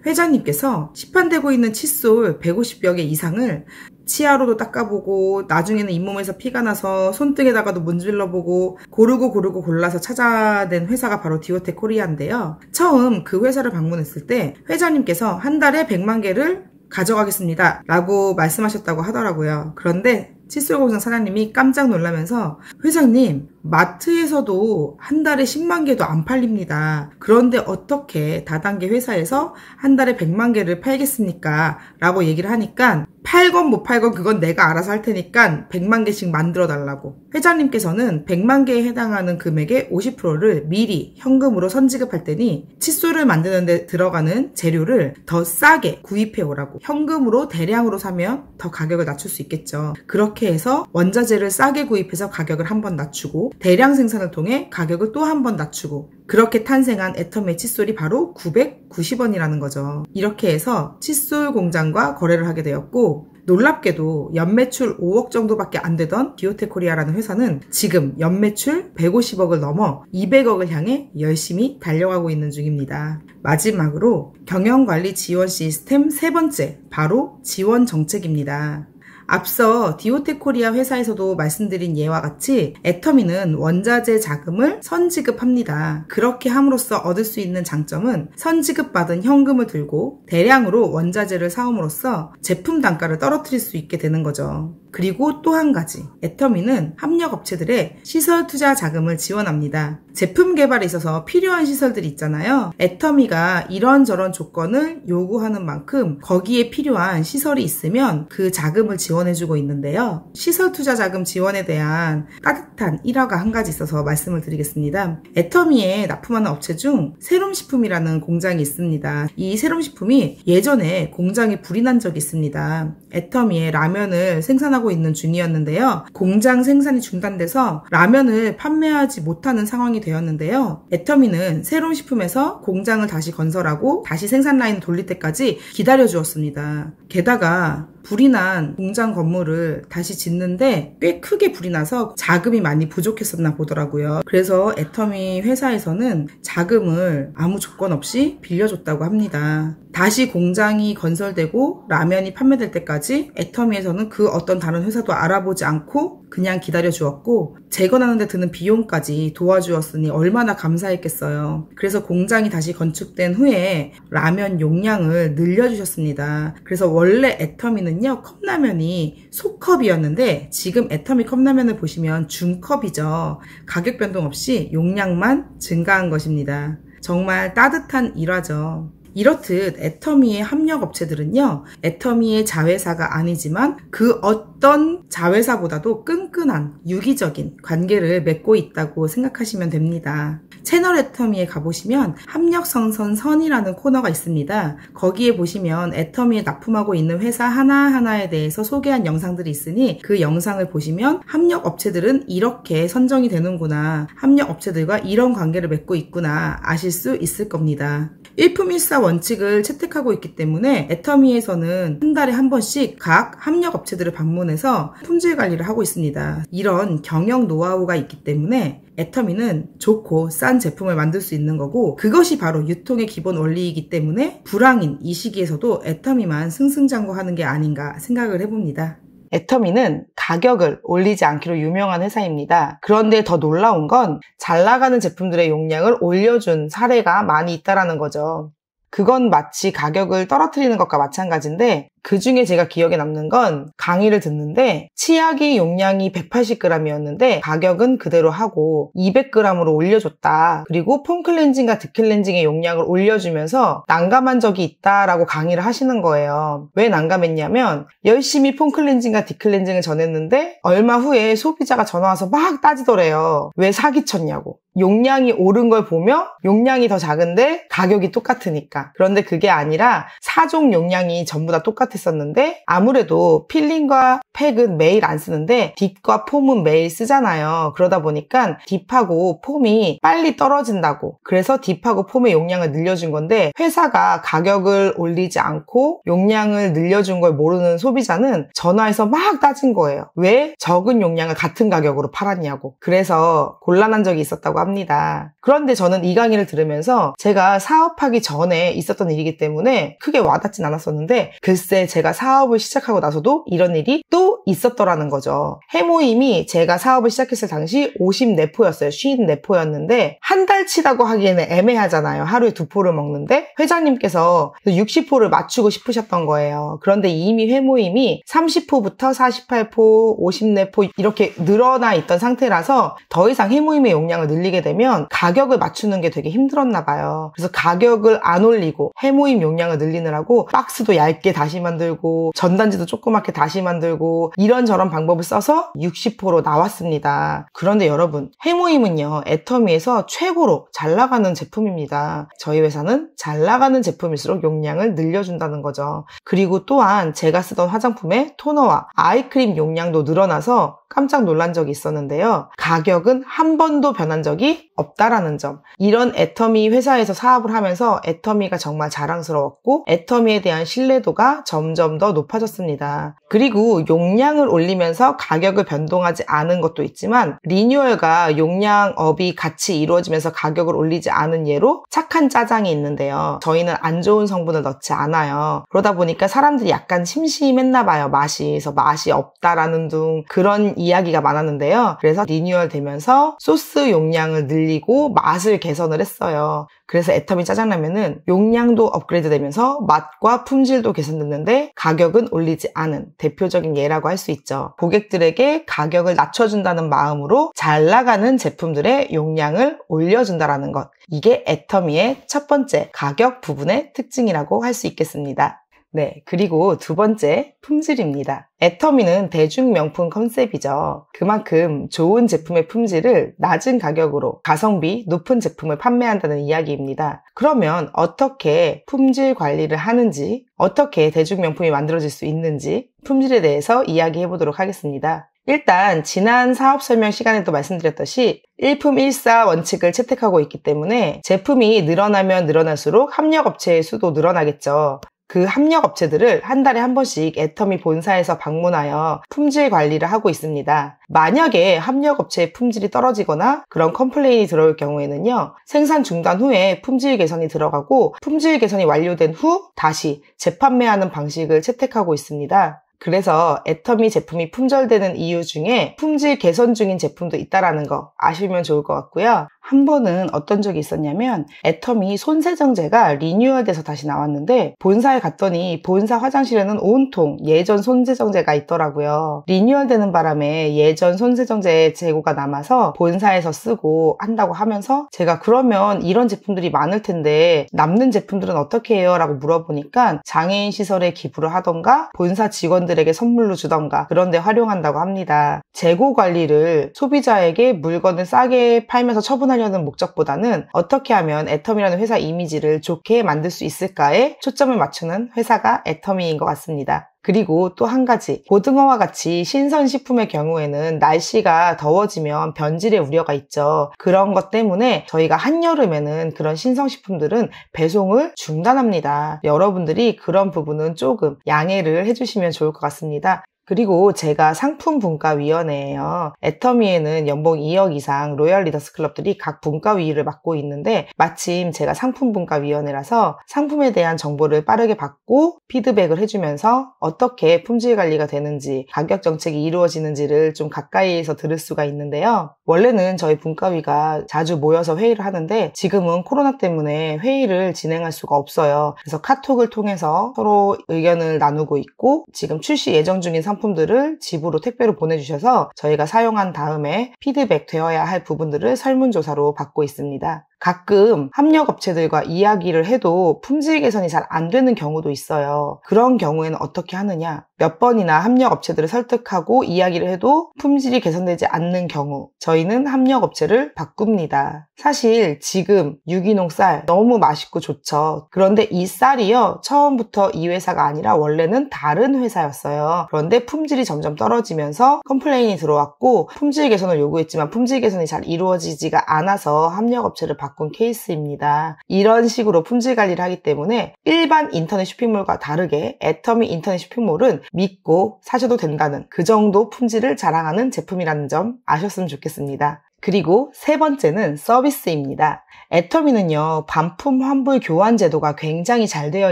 회장님께서 시판되고 있는 칫솔 150여 개 이상을 치아로도 닦아보고 나중에는 잇몸에서 피가 나서 손등에다가도 문질러보고 고르고 골라서 찾아낸 회사가 바로 디오테코리아인데요. 처음 그 회사를 방문했을 때 회장님께서 한 달에 100만 개를 가져가겠습니다 라고 말씀하셨다고 하더라고요. 그런데 칫솔 공장 사장님이 깜짝 놀라면서 회장님, 마트에서도 한 달에 10만 개도 안 팔립니다. 그런데 어떻게 다단계 회사에서 한 달에 100만 개를 팔겠습니까? 라고 얘기를 하니까 팔건 못 팔건 그건 내가 알아서 할 테니까 100만 개씩 만들어 달라고. 회장님께서는 100만 개에 해당하는 금액의 50%를 미리 현금으로 선지급할 테니 칫솔을 만드는 데 들어가는 재료를 더 싸게 구입해 오라고. 현금으로 대량으로 사면 더 가격을 낮출 수 있겠죠. 그렇게 해서 원자재를 싸게 구입해서 가격을 한번 낮추고 대량 생산을 통해 가격을 또 한 번 낮추고 그렇게 탄생한 애터미의 칫솔이 바로 990원이라는 거죠. 이렇게 해서 칫솔 공장과 거래를 하게 되었고 놀랍게도 연매출 5억 정도밖에 안 되던 디오테코리아라는 회사는 지금 연매출 150억을 넘어 200억을 향해 열심히 달려가고 있는 중입니다. 마지막으로 경영관리 지원 시스템 세 번째, 바로 지원 정책입니다. 앞서 디오테코리아 회사에서도 말씀드린 예와 같이 애터미는 원자재 자금을 선지급합니다. 그렇게 함으로써 얻을 수 있는 장점은 선지급받은 현금을 들고 대량으로 원자재를 사옴으로써 제품 단가를 떨어뜨릴 수 있게 되는 거죠. 그리고 또 한 가지, 애터미는 협력업체들의 시설 투자 자금을 지원합니다. 제품 개발에 있어서 필요한 시설들이 있잖아요. 애터미가 이런저런 조건을 요구하는 만큼 거기에 필요한 시설이 있으면 그 자금을 지원해주고 있는데요. 시설 투자 자금 지원에 대한 따뜻한 일화가 한 가지 있어서 말씀을 드리겠습니다. 애터미에 납품하는 업체 중 세롬식품이라는 공장이 있습니다. 이 세롬식품이 예전에 공장에 불이 난 적이 있습니다. 애터미에 라면을 생산하고 있는 중이었는데요. 공장 생산이 중단돼서 라면을 판매하지 못하는 상황이 되었는데요. 애터미는 세롬식품에서 공장을 다시 건설하고 다시 생산 라인을 돌릴 때까지 기다려 주었습니다. 게다가 불이 난 공장 건물을 다시 짓는데 꽤 크게 불이 나서 자금이 많이 부족했었나 보더라고요. 그래서 애터미 회사에서는 자금을 아무 조건 없이 빌려줬다고 합니다. 다시 공장이 건설되고 라면이 판매될 때까지 애터미에서는 그 어떤 다른 회사도 알아보지 않고 그냥 기다려 주었고 재건하는 데 드는 비용까지 도와주었으니 얼마나 감사했겠어요. 그래서 공장이 다시 건축된 후에 라면 용량을 늘려주셨습니다. 그래서 원래 애터미는요, 컵라면이 소컵이었는데 지금 애터미 컵라면을 보시면 중컵이죠. 가격 변동 없이 용량만 증가한 것입니다. 정말 따뜻한 일화죠. 이렇듯 애터미의 협력업체들은요, 애터미의 자회사가 아니지만 그 어떤 자회사보다도 끈끈한 유기적인 관계를 맺고 있다고 생각하시면 됩니다. 채널 애터미에 가보시면 합력성선선이라는 코너가 있습니다. 거기에 보시면 애터미에 납품하고 있는 회사 하나하나에 대해서 소개한 영상들이 있으니 그 영상을 보시면 협력업체들은 이렇게 선정이 되는구나, 협력업체들과 이런 관계를 맺고 있구나 아실 수 있을 겁니다. 일품일사 원칙을 채택하고 있기 때문에 애터미에서는 한 달에 한 번씩 각 협력업체들을 방문해서 품질 관리를 하고 있습니다. 이런 경영 노하우가 있기 때문에 애터미는 좋고 싼 제품을 만들 수 있는 거고, 그것이 바로 유통의 기본 원리이기 때문에 불황인 이 시기에서도 애터미만 승승장구하는 게 아닌가 생각을 해봅니다. 애터미는 가격을 올리지 않기로 유명한 회사입니다. 그런데 더 놀라운 건 잘 나가는 제품들의 용량을 올려준 사례가 많이 있다는 거죠. 그건 마치 가격을 떨어뜨리는 것과 마찬가지인데, 그 중에 제가 기억에 남는 건 강의를 듣는데 치약이 용량이 180g이었는데 가격은 그대로 하고 200g으로 올려줬다. 그리고 폼클렌징과 딥클렌징의 용량을 올려주면서 난감한 적이 있다라고 강의를 하시는 거예요. 왜 난감했냐면 열심히 폼클렌징과 딥클렌징을 전했는데 얼마 후에 소비자가 전화와서 막 따지더래요. 왜 사기쳤냐고. 용량이 오른 걸 보며 용량이 더 작은데 가격이 똑같으니까. 그런데 그게 아니라 4종 용량이 전부 다 똑같았었는데 아무래도 필링과 팩은 매일 안 쓰는데 딥과 폼은 매일 쓰잖아요. 그러다 보니까 딥하고 폼이 빨리 떨어진다고, 그래서 딥하고 폼의 용량을 늘려준 건데, 회사가 가격을 올리지 않고 용량을 늘려준 걸 모르는 소비자는 전화해서 막 따진 거예요. 왜 적은 용량을 같은 가격으로 팔았냐고. 그래서 곤란한 적이 있었다고 합니다. 그런데 저는 이 강의를 들으면서 제가 사업하기 전에 있었던 일이기 때문에 크게 와닿진 않았었는데, 글쎄 제가 사업을 시작하고 나서도 이런 일이 또 있었더라는 거죠. 해모임이 제가 사업을 시작했을 당시 54포였어요. 54포였는데 한 달 치라고 하기에는 애매하잖아요. 하루에 2포를 먹는데 회장님께서 60포를 맞추고 싶으셨던 거예요. 그런데 이미 회모임이 30포부터 48포, 54포 이렇게 늘어나 있던 상태라서 더 이상 해모임의 용량을 늘리게 되면 가격을 맞추는 게 되게 힘들었나 봐요. 그래서 가격을 안 올리고 해모임 용량을 늘리느라고 박스도 얇게 다시 만들고 전단지도 조그맣게 다시 만들고 이런저런 방법을 써서 60포로 나왔습니다. 그런데 여러분, 해모임은요, 애터미에서 최고로 잘 나가는 제품입니다. 저희 회사는 잘 나가는 제품일수록 용량을 늘려준다는 거죠. 그리고 또한 제가 쓰던 화장품의 토너와 아이크림 용량도 늘어나서 깜짝 놀란 적이 있었는데요. 가격은 한 번도 변한 적이 없다라는 점. 이런 애터미 회사에서 사업을 하면서 애터미가 정말 자랑스러웠고 애터미에 대한 신뢰도가 점점 더 높아졌습니다. 그리고 용량을 올리면서 가격을 변동하지 않은 것도 있지만 리뉴얼과 용량업이 같이 이루어지면서 가격을 올리지 않은 예로 착한 짜장이 있는데요. 저희는 안 좋은 성분을 넣지 않아요. 그러다 보니까 사람들이 약간 심심했나 봐요. 맛이 없다라는 등 그런 이야기가 많았는데요. 그래서 리뉴얼 되면서 소스 용량을 늘리고 맛을 개선을 했어요. 그래서 애터미 짜장라면은 용량도 업그레이드 되면서 맛과 품질도 개선됐는데 가격은 올리지 않은 대표적인 예라고 할 수 있죠. 고객들에게 가격을 낮춰준다는 마음으로 잘 나가는 제품들의 용량을 올려준다는 것. 이게 애터미의 첫 번째 가격 부분의 특징이라고 할 수 있겠습니다. 네, 그리고 두 번째, 품질입니다. 애터미는 대중명품 컨셉이죠. 그만큼 좋은 제품의 품질을 낮은 가격으로 가성비 높은 제품을 판매한다는 이야기입니다. 그러면 어떻게 품질 관리를 하는지, 어떻게 대중명품이 만들어질 수 있는지 품질에 대해서 이야기해 보도록 하겠습니다. 일단 지난 사업 설명 시간에도 말씀드렸듯이 일품일사 원칙을 채택하고 있기 때문에 제품이 늘어나면 늘어날수록 협력업체의 수도 늘어나겠죠. 그 합력 업체들을 한 달에 한 번씩 애터미 본사에서 방문하여 품질 관리를 하고 있습니다. 만약에 합력 업체의 품질이 떨어지거나 그런 컴플레인이 들어올 경우에는요, 생산 중단 후에 품질 개선이 들어가고 품질 개선이 완료된 후 다시 재판매하는 방식을 채택하고 있습니다. 그래서 애터미 제품이 품절되는 이유 중에 품질 개선 중인 제품도 있다라는 거 아시면 좋을 것 같고요. 한 번은 어떤 적이 있었냐면 애터미 손세정제가 리뉴얼돼서 다시 나왔는데 본사에 갔더니 본사 화장실에는 온통 예전 손세정제가 있더라고요. 리뉴얼되는 바람에 예전 손세정제 재고가 남아서 본사에서 쓰고 한다고 하면서 제가 그러면 이런 제품들이 많을 텐데 남는 제품들은 어떻게 해요? 라고 물어보니까 장애인 시설에 기부를 하던가 본사 직원들에게 선물로 주던가 그런 데 활용한다고 합니다. 재고 관리를 소비자에게 물건을 싸게 팔면서 처분하려는 목적보다는 어떻게 하면 애터미라는 회사 이미지를 좋게 만들 수 있을까에 초점을 맞추는 회사가 애터미인 것 같습니다. 그리고 또 한 가지, 고등어와 같이 신선식품의 경우에는 날씨가 더워지면 변질의 우려가 있죠. 그런 것 때문에 저희가 한여름에는 그런 신선식품들은 배송을 중단합니다. 여러분들이 그런 부분은 조금 양해를 해주시면 좋을 것 같습니다. 그리고 제가 상품분과위원회예요. 애터미에는 연봉 2억 이상 로얄 리더스 클럽들이 각 분과위를 맡고 있는데 마침 제가 상품분과위원회라서 상품에 대한 정보를 빠르게 받고 피드백을 해주면서 어떻게 품질 관리가 되는지 가격 정책이 이루어지는지를 좀 가까이에서 들을 수가 있는데요. 원래는 저희 분과위가 자주 모여서 회의를 하는데 지금은 코로나 때문에 회의를 진행할 수가 없어요. 그래서 카톡을 통해서 서로 의견을 나누고 있고 지금 출시 예정 중인 상품들을 집으로 택배로 보내주셔서 저희가 사용한 다음에 피드백 되어야 할 부분들을 설문조사로 받고 있습니다. 가끔 합력업체들과 이야기를 해도 품질 개선이 잘 안 되는 경우도 있어요. 그런 경우에는 어떻게 하느냐? 몇 번이나 합력업체들을 설득하고 이야기를 해도 품질이 개선되지 않는 경우 저희는 합력업체를 바꿉니다. 사실 지금 유기농 쌀 너무 맛있고 좋죠. 그런데 이 쌀이요, 처음부터 이 회사가 아니라 원래는 다른 회사였어요. 그런데 품질이 점점 떨어지면서 컴플레인이 들어왔고 품질 개선을 요구했지만 품질 개선이 잘 이루어지지가 않아서 합력업체를 바꾼 케이스입니다. 이런 식으로 품질 관리를 하기 때문에 일반 인터넷 쇼핑몰과 다르게 애터미 인터넷 쇼핑몰은 믿고 사셔도 된다는 그 정도 품질을 자랑하는 제품이라는 점 아셨으면 좋겠습니다. 그리고 세 번째는 서비스입니다. 애터미는요, 반품 환불 교환 제도가 굉장히 잘 되어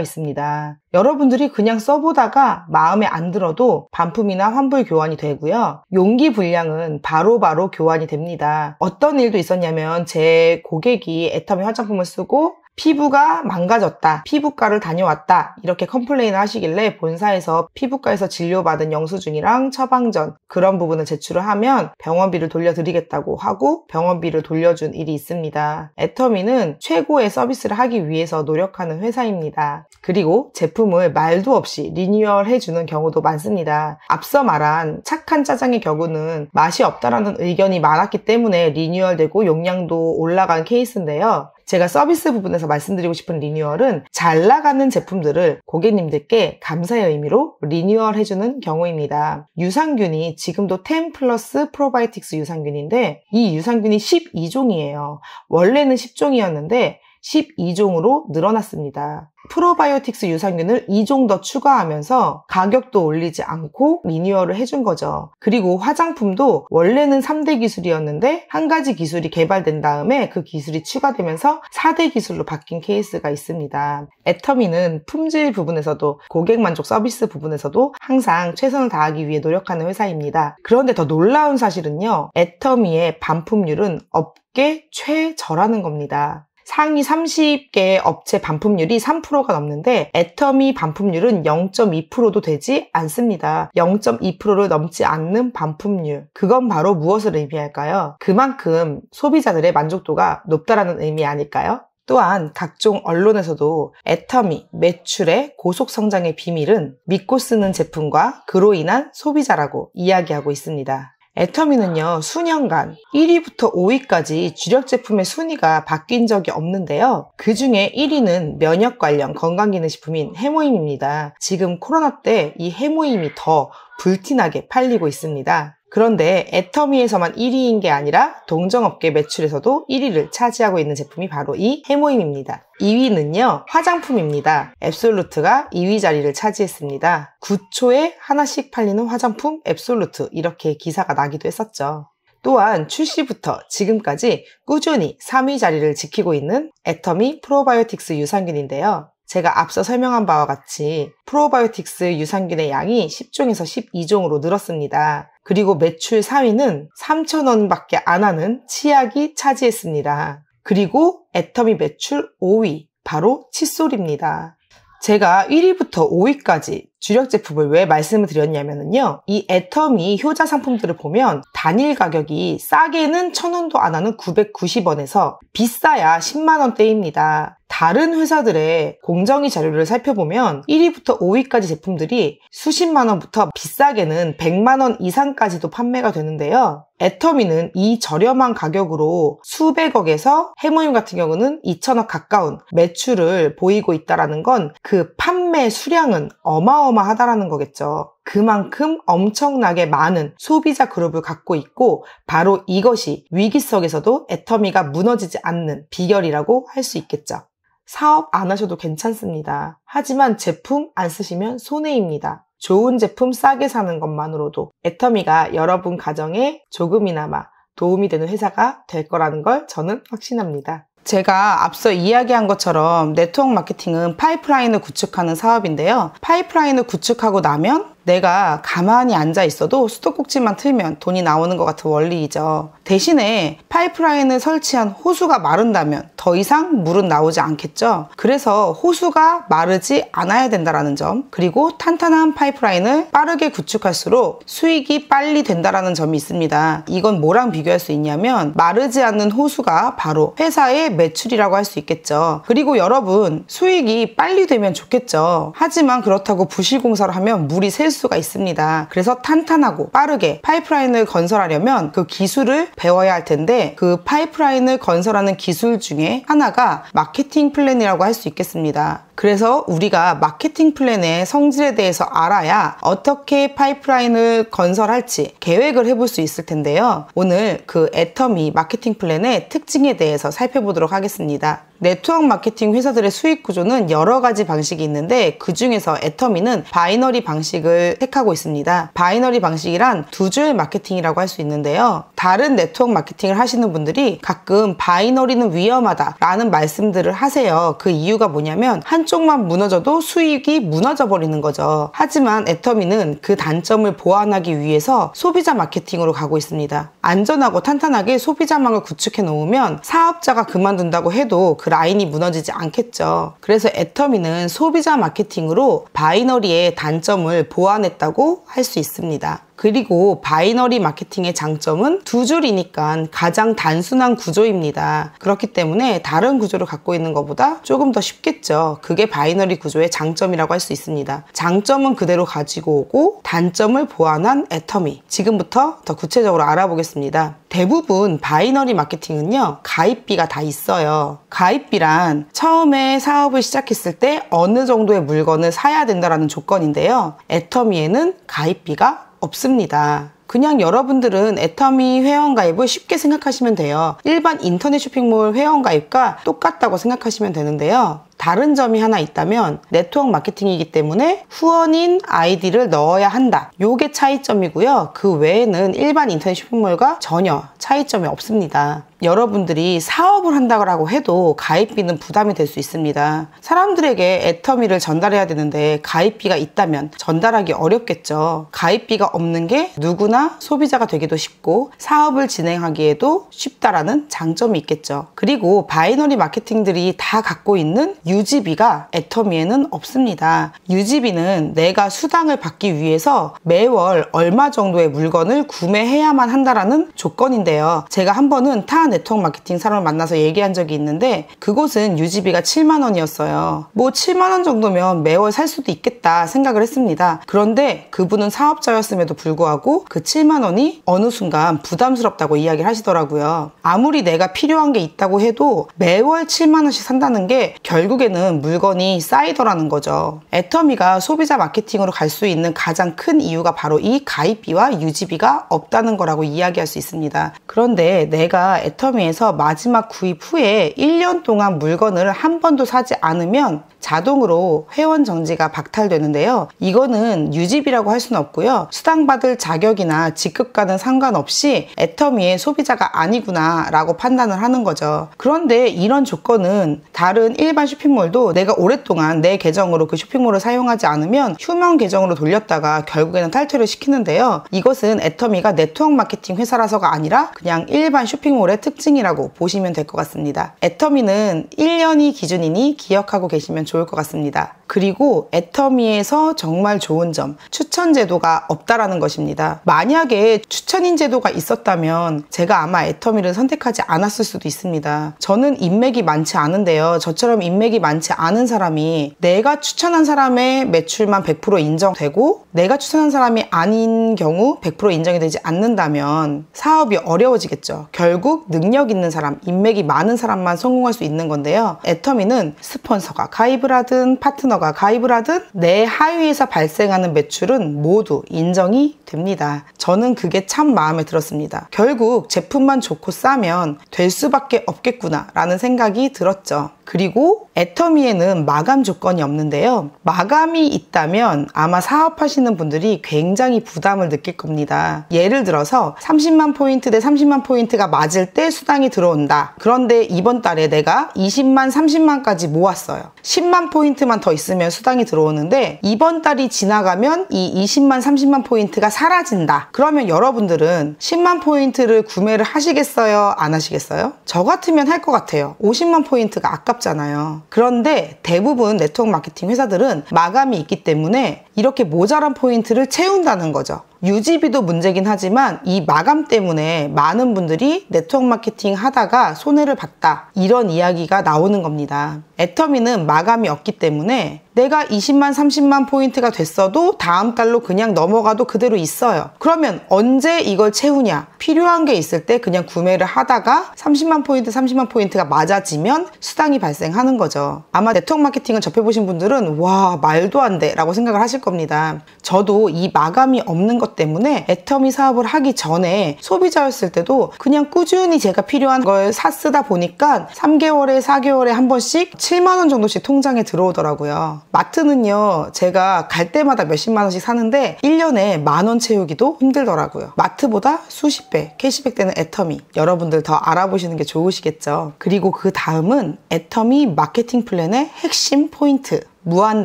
있습니다. 여러분들이 그냥 써보다가 마음에 안 들어도 반품이나 환불 교환이 되고요. 용기 분량은 바로바로 교환이 됩니다. 어떤 일도 있었냐면 제 고객이 애터미 화장품을 쓰고 피부가 망가졌다, 피부과를 다녀왔다 이렇게 컴플레인을 하시길래 본사에서 피부과에서 진료받은 영수증이랑 처방전 그런 부분을 제출을 하면 병원비를 돌려드리겠다고 하고 병원비를 돌려준 일이 있습니다. 애터미는 최고의 서비스를 하기 위해서 노력하는 회사입니다. 그리고 제품을 말도 없이 리뉴얼 해주는 경우도 많습니다. 앞서 말한 착한 짜장의 경우는 맛이 없다라는 의견이 많았기 때문에 리뉴얼되고 용량도 올라간 케이스인데요. 제가 서비스 부분에서 말씀드리고 싶은 리뉴얼은 잘 나가는 제품들을 고객님들께 감사의 의미로 리뉴얼 해주는 경우입니다. 유산균이 지금도 10 플러스 프로바이오틱스 유산균인데 이 유산균이 12종이에요. 원래는 10종이었는데 12종으로 늘어났습니다. 프로바이오틱스 유산균을 2종 더 추가하면서 가격도 올리지 않고 리뉴얼을 해준 거죠. 그리고 화장품도 원래는 3대 기술이었는데 한 가지 기술이 개발된 다음에 그 기술이 추가되면서 4대 기술로 바뀐 케이스가 있습니다. 애터미는 품질 부분에서도 고객 만족 서비스 부분에서도 항상 최선을 다하기 위해 노력하는 회사입니다. 그런데 더 놀라운 사실은요, 애터미의 반품률은 업계 최저라는 겁니다. 상위 30개 업체 반품률이 3%가 넘는데 애터미 반품률은 0.2%도 되지 않습니다. 0.2%를 넘지 않는 반품률. 그건 바로 무엇을 의미할까요? 그만큼 소비자들의 만족도가 높다라는 의미 아닐까요? 또한 각종 언론에서도 애터미 매출의 고속 성장의 비밀은 믿고 쓰는 제품과 그로 인한 소비자라고 이야기하고 있습니다. 애터미는요, 수년간 1위부터 5위까지 주력 제품의 순위가 바뀐 적이 없는데요. 그 중에 1위는 면역 관련 건강기능식품인 해모임입니다. 지금 코로나 때 이 해모임이 더 불티나게 팔리고 있습니다. 그런데 애터미에서만 1위인 게 아니라 동종업계 매출에서도 1위를 차지하고 있는 제품이 바로 이 해모임입니다. 2위는요, 화장품입니다. 앱솔루트가 2위 자리를 차지했습니다. 9초에 하나씩 팔리는 화장품 앱솔루트, 이렇게 기사가 나기도 했었죠. 또한 출시부터 지금까지 꾸준히 3위 자리를 지키고 있는 애터미 프로바이오틱스 유산균인데요. 제가 앞서 설명한 바와 같이 프로바이오틱스 유산균의 양이 10종에서 12종으로 늘었습니다. 그리고 매출 4위는 3,000원밖에 안 하는 치약이 차지했습니다. 그리고 애터미 매출 5위, 바로 칫솔입니다. 제가 1위부터 5위까지 주력 제품을 왜 말씀을 드렸냐면요, 이 애터미 효자 상품들을 보면 단일 가격이 싸게는 1,000원도 안 하는 990원에서 비싸야 10만원대입니다. 다른 회사들의 공정위 자료를 살펴보면 1위부터 5위까지 제품들이 수십만원부터 비싸게는 100만원 이상까지도 판매가 되는데요. 애터미는 이 저렴한 가격으로 수백억에서 해모임 같은 경우는 2천억 가까운 매출을 보이고 있다는 건 그 판매 수량은 어마어마하다라는 거겠죠. 그만큼 엄청나게 많은 소비자 그룹을 갖고 있고, 바로 이것이 위기 속에서도 애터미가 무너지지 않는 비결이라고 할 수 있겠죠. 사업 안 하셔도 괜찮습니다. 하지만 제품 안 쓰시면 손해입니다. 좋은 제품 싸게 사는 것만으로도 애터미가 여러분 가정에 조금이나마 도움이 되는 회사가 될 거라는 걸 저는 확신합니다. 제가 앞서 이야기한 것처럼 네트워크 마케팅은 파이프라인을 구축하는 사업인데요. 파이프라인을 구축하고 나면 내가 가만히 앉아 있어도 수도꼭지만 틀면 돈이 나오는 것 같은 원리이죠. 대신에 파이프라인을 설치한 호수가 마른다면 더 이상 물은 나오지 않겠죠. 그래서 호수가 마르지 않아야 된다는 점, 그리고 탄탄한 파이프라인을 빠르게 구축할수록 수익이 빨리 된다는 점이 있습니다. 이건 뭐랑 비교할 수 있냐면 마르지 않는 호수가 바로 회사의 매출이라고 할 수 있겠죠. 그리고 여러분, 수익이 빨리 되면 좋겠죠. 하지만 그렇다고 부실공사를 하면 물이 셀 수가 있습니다. 그래서 탄탄하고 빠르게 파이프라인을 건설하려면 그 기술을 배워야 할 텐데, 그 파이프라인을 건설하는 기술 중에 하나가 마케팅 플랜이라고 할 수 있겠습니다. 그래서 우리가 마케팅 플랜의 성질에 대해서 알아야 어떻게 파이프라인을 건설할지 계획을 해볼 수 있을 텐데요. 오늘 그 애터미 마케팅 플랜의 특징에 대해서 살펴보도록 하겠습니다. 네트워크 마케팅 회사들의 수익 구조는 여러 가지 방식이 있는데, 그 중에서 애터미는 바이너리 방식을 택하고 있습니다. 바이너리 방식이란 두 줄 마케팅이라고 할 수 있는데요. 다른 네트워크 마케팅을 하시는 분들이 가끔 바이너리는 위험하다라는 말씀들을 하세요. 그 이유가 뭐냐면 한쪽만 무너져도 수익이 무너져 버리는 거죠. 하지만 애터미는 그 단점을 보완하기 위해서 소비자 마케팅으로 가고 있습니다. 안전하고 탄탄하게 소비자망을 구축해 놓으면 사업자가 그만둔다고 해도 그 라인이 무너지지 않겠죠. 그래서 애터미는 소비자 마케팅으로 바이너리의 단점을 보완했다고 할 수 있습니다. 그리고 바이너리 마케팅의 장점은 두 줄이니까 가장 단순한 구조입니다. 그렇기 때문에 다른 구조를 갖고 있는 것보다 조금 더 쉽겠죠. 그게 바이너리 구조의 장점이라고 할 수 있습니다. 장점은 그대로 가지고 오고 단점을 보완한 애터미, 지금부터 더 구체적으로 알아보겠습니다. 대부분 바이너리 마케팅은요, 가입비가 다 있어요. 가입비란 처음에 사업을 시작했을 때 어느 정도의 물건을 사야 된다는 조건인데요. 애터미에는 가입비가 없습니다. 그냥 여러분들은 애터미 회원가입을 쉽게 생각하시면 돼요. 일반 인터넷 쇼핑몰 회원가입과 똑같다고 생각하시면 되는데요. 다른 점이 하나 있다면 네트워크 마케팅이기 때문에 후원인 아이디를 넣어야 한다. 요게 차이점이고요. 그 외에는 일반 인터넷 쇼핑몰과 전혀 차이점이 없습니다. 여러분들이 사업을 한다고 해도 가입비는 부담이 될 수 있습니다. 사람들에게 애터미를 전달해야 되는데 가입비가 있다면 전달하기 어렵겠죠. 가입비가 없는 게 누구나 소비자가 되기도 쉽고 사업을 진행하기에도 쉽다라는 장점이 있겠죠. 그리고 바이너리 마케팅들이 다 갖고 있는 유지비가 애터미에는 없습니다. 유지비는 내가 수당을 받기 위해서 매월 얼마 정도의 물건을 구매해야만 한다라는 조건인데요. 제가 한 번은 타 네트워크 마케팅 사람을 만나서 얘기한 적이 있는데 그곳은 유지비가 7만 원이었어요. 뭐 7만 원 정도면 매월 살 수도 있겠다 생각을 했습니다. 그런데 그분은 사업자였음에도 불구하고 그 7만 원이 어느 순간 부담스럽다고 이야기를 하시더라고요. 아무리 내가 필요한 게 있다고 해도 매월 7만 원씩 산다는 게 결국에는 물건이 쌓이더라는 거죠. 애터미가 소비자 마케팅으로 갈 수 있는 가장 큰 이유가 바로 이 가입비와 유지비가 없다는 거라고 이야기할 수 있습니다. 그런데 내가 애터미에서 마지막 구입 후에 1년 동안 물건을 한 번도 사지 않으면 자동으로 회원 정지가 박탈되는데요. 이거는 유지비라고 할 수는 없고요. 수당받을 자격이나 직급과는 상관없이 애터미의 소비자가 아니구나 라고 판단을 하는 거죠. 그런데 이런 조건은 다른 일반 쇼핑몰도 내가 오랫동안 내 계정으로 그 쇼핑몰을 사용하지 않으면 휴면 계정으로 돌렸다가 결국에는 탈퇴를 시키는데요. 이것은 애터미가 네트워크 마케팅 회사라서가 아니라 그냥 일반 쇼핑몰의 특징이라고 보시면 될 것 같습니다. 애터미는 1년이 기준이니 기억하고 계시면 좋을 것 같습니다. 그리고 애터미에서 정말 좋은 점, 추천 제도가 없다라는 것입니다. 만약에 추천인 제도가 있었다면 제가 아마 애터미를 선택하지 않았을 수도 있습니다. 저는 인맥이 많지 않은데요. 저처럼 인맥이 많지 않은 사람이 내가 추천한 사람의 매출만 100% 인정되고 내가 추천한 사람이 아닌 경우 100% 인정이 되지 않는다면 사업이 어려워지겠죠. 결국 능력 있는 사람, 인맥이 많은 사람만 성공할 수 있는 건데요. 애터미는 스폰서가 가입을 하든 파트너가 가입을 하든 내 하위에서 발생하는 매출은 모두 인정이 됩니다. 저는 그게 참 마음에 들었습니다. 결국 제품만 좋고 싸면 될 수밖에 없겠구나 라는 생각이 들었죠. 그리고 애터미에는 마감 조건이 없는데요. 마감이 있다면 아마 사업하시는 분들이 굉장히 부담을 느낄 겁니다. 예를 들어서 30만 포인트 대 30만 포인트가 맞을 때 수당이 들어온다. 그런데 이번 달에 내가 20만, 30만까지 모았어요. 10만 포인트만 더 있으면 수당이 들어오는데 이번 달이 지나가면 이 20만, 30만 포인트가 사라진다. 그러면 여러분들은 10만 포인트를 구매를 하시겠어요? 안 하시겠어요? 저 같으면 할 것 같아요. 50만 포인트가 아깝잖아요. 그런데 대부분 네트워크 마케팅 회사들은 마감이 있기 때문에 이렇게 모자란 포인트를 채운다는 거죠. 유지비도 문제긴 하지만 이 마감 때문에 많은 분들이 네트워크 마케팅 하다가 손해를 봤다. 이런 이야기가 나오는 겁니다. 애터미는 마감이 없기 때문에 내가 20만, 30만 포인트가 됐어도 다음 달로 그냥 넘어가도 그대로 있어요. 그러면 언제 이걸 채우냐? 필요한 게 있을 때 그냥 구매를 하다가 30만 포인트, 30만 포인트가 맞아지면 수당이 발생하는 거죠. 아마 네트워크 마케팅을 접해보신 분들은 와, 말도 안 돼 라고 생각을 하실 겁니다. 저도 이 마감이 없는 것 때문에 애터미 사업을 하기 전에 소비자였을 때도 그냥 꾸준히 제가 필요한 걸 쓰다 보니까 3개월에 4개월에 한 번씩 7만 원 정도씩 통장에 들어오더라고요. 마트는요, 제가 갈 때마다 몇십만 원씩 사는데 1년에 만 원 채우기도 힘들더라고요. 마트보다 수십 배 캐시백 되는 애터미, 여러분들 더 알아보시는 게 좋으시겠죠. 그리고 그 다음은 애터미 마케팅 플랜의 핵심 포인트, 무한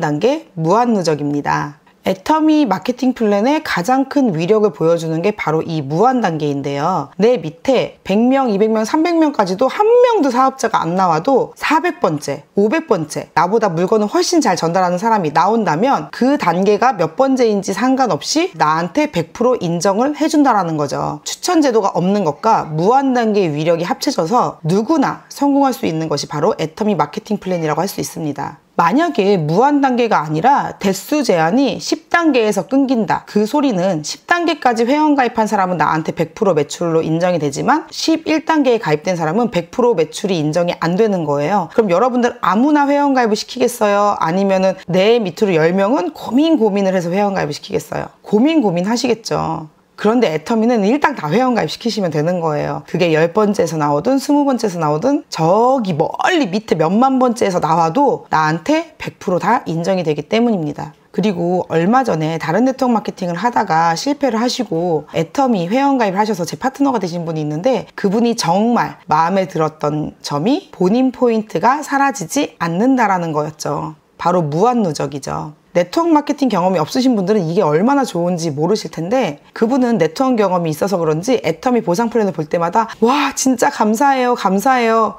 단계, 무한 누적입니다. 애터미 마케팅 플랜의 가장 큰 위력을 보여주는 게 바로 이 무한 단계인데요. 내 밑에 100명, 200명, 300명까지도 한 명도 사업자가 안 나와도 400번째, 500번째 나보다 물건을 훨씬 잘 전달하는 사람이 나온다면 그 단계가 몇 번째인지 상관없이 나한테 100% 인정을 해준다라는 거죠. 추천 제도가 없는 것과 무한 단계의 위력이 합쳐져서 누구나 성공할 수 있는 것이 바로 애터미 마케팅 플랜이라고 할 수 있습니다. 만약에 무한 단계가 아니라 대수 제한이 10단계에서 끊긴다. 그 소리는 10단계까지 회원 가입한 사람은 나한테 100% 매출로 인정이 되지만 11단계에 가입된 사람은 100% 매출이 인정이 안 되는 거예요. 그럼 여러분들 아무나 회원 가입을 시키겠어요? 아니면은 내 밑으로 10명은 고민을 해서 회원 가입을 시키겠어요? 고민 하시겠죠. 그런데 애터미는 일단 다 회원가입 시키시면 되는 거예요. 그게 10번째에서 나오든 20번째에서 나오든 저기 멀리 밑에 몇만 번째에서 나와도 나한테 100% 다 인정이 되기 때문입니다. 그리고 얼마 전에 다른 네트워크 마케팅을 하다가 실패를 하시고 애터미 회원가입을 하셔서 제 파트너가 되신 분이 있는데 그분이 정말 마음에 들었던 점이 본인 포인트가 사라지지 않는다라는 거였죠. 바로 무한 누적이죠. 네트워크 마케팅 경험이 없으신 분들은 이게 얼마나 좋은지 모르실 텐데 그분은 네트워크 경험이 있어서 그런지 애터미 보상 플랜을 볼 때마다 와 진짜 감사해요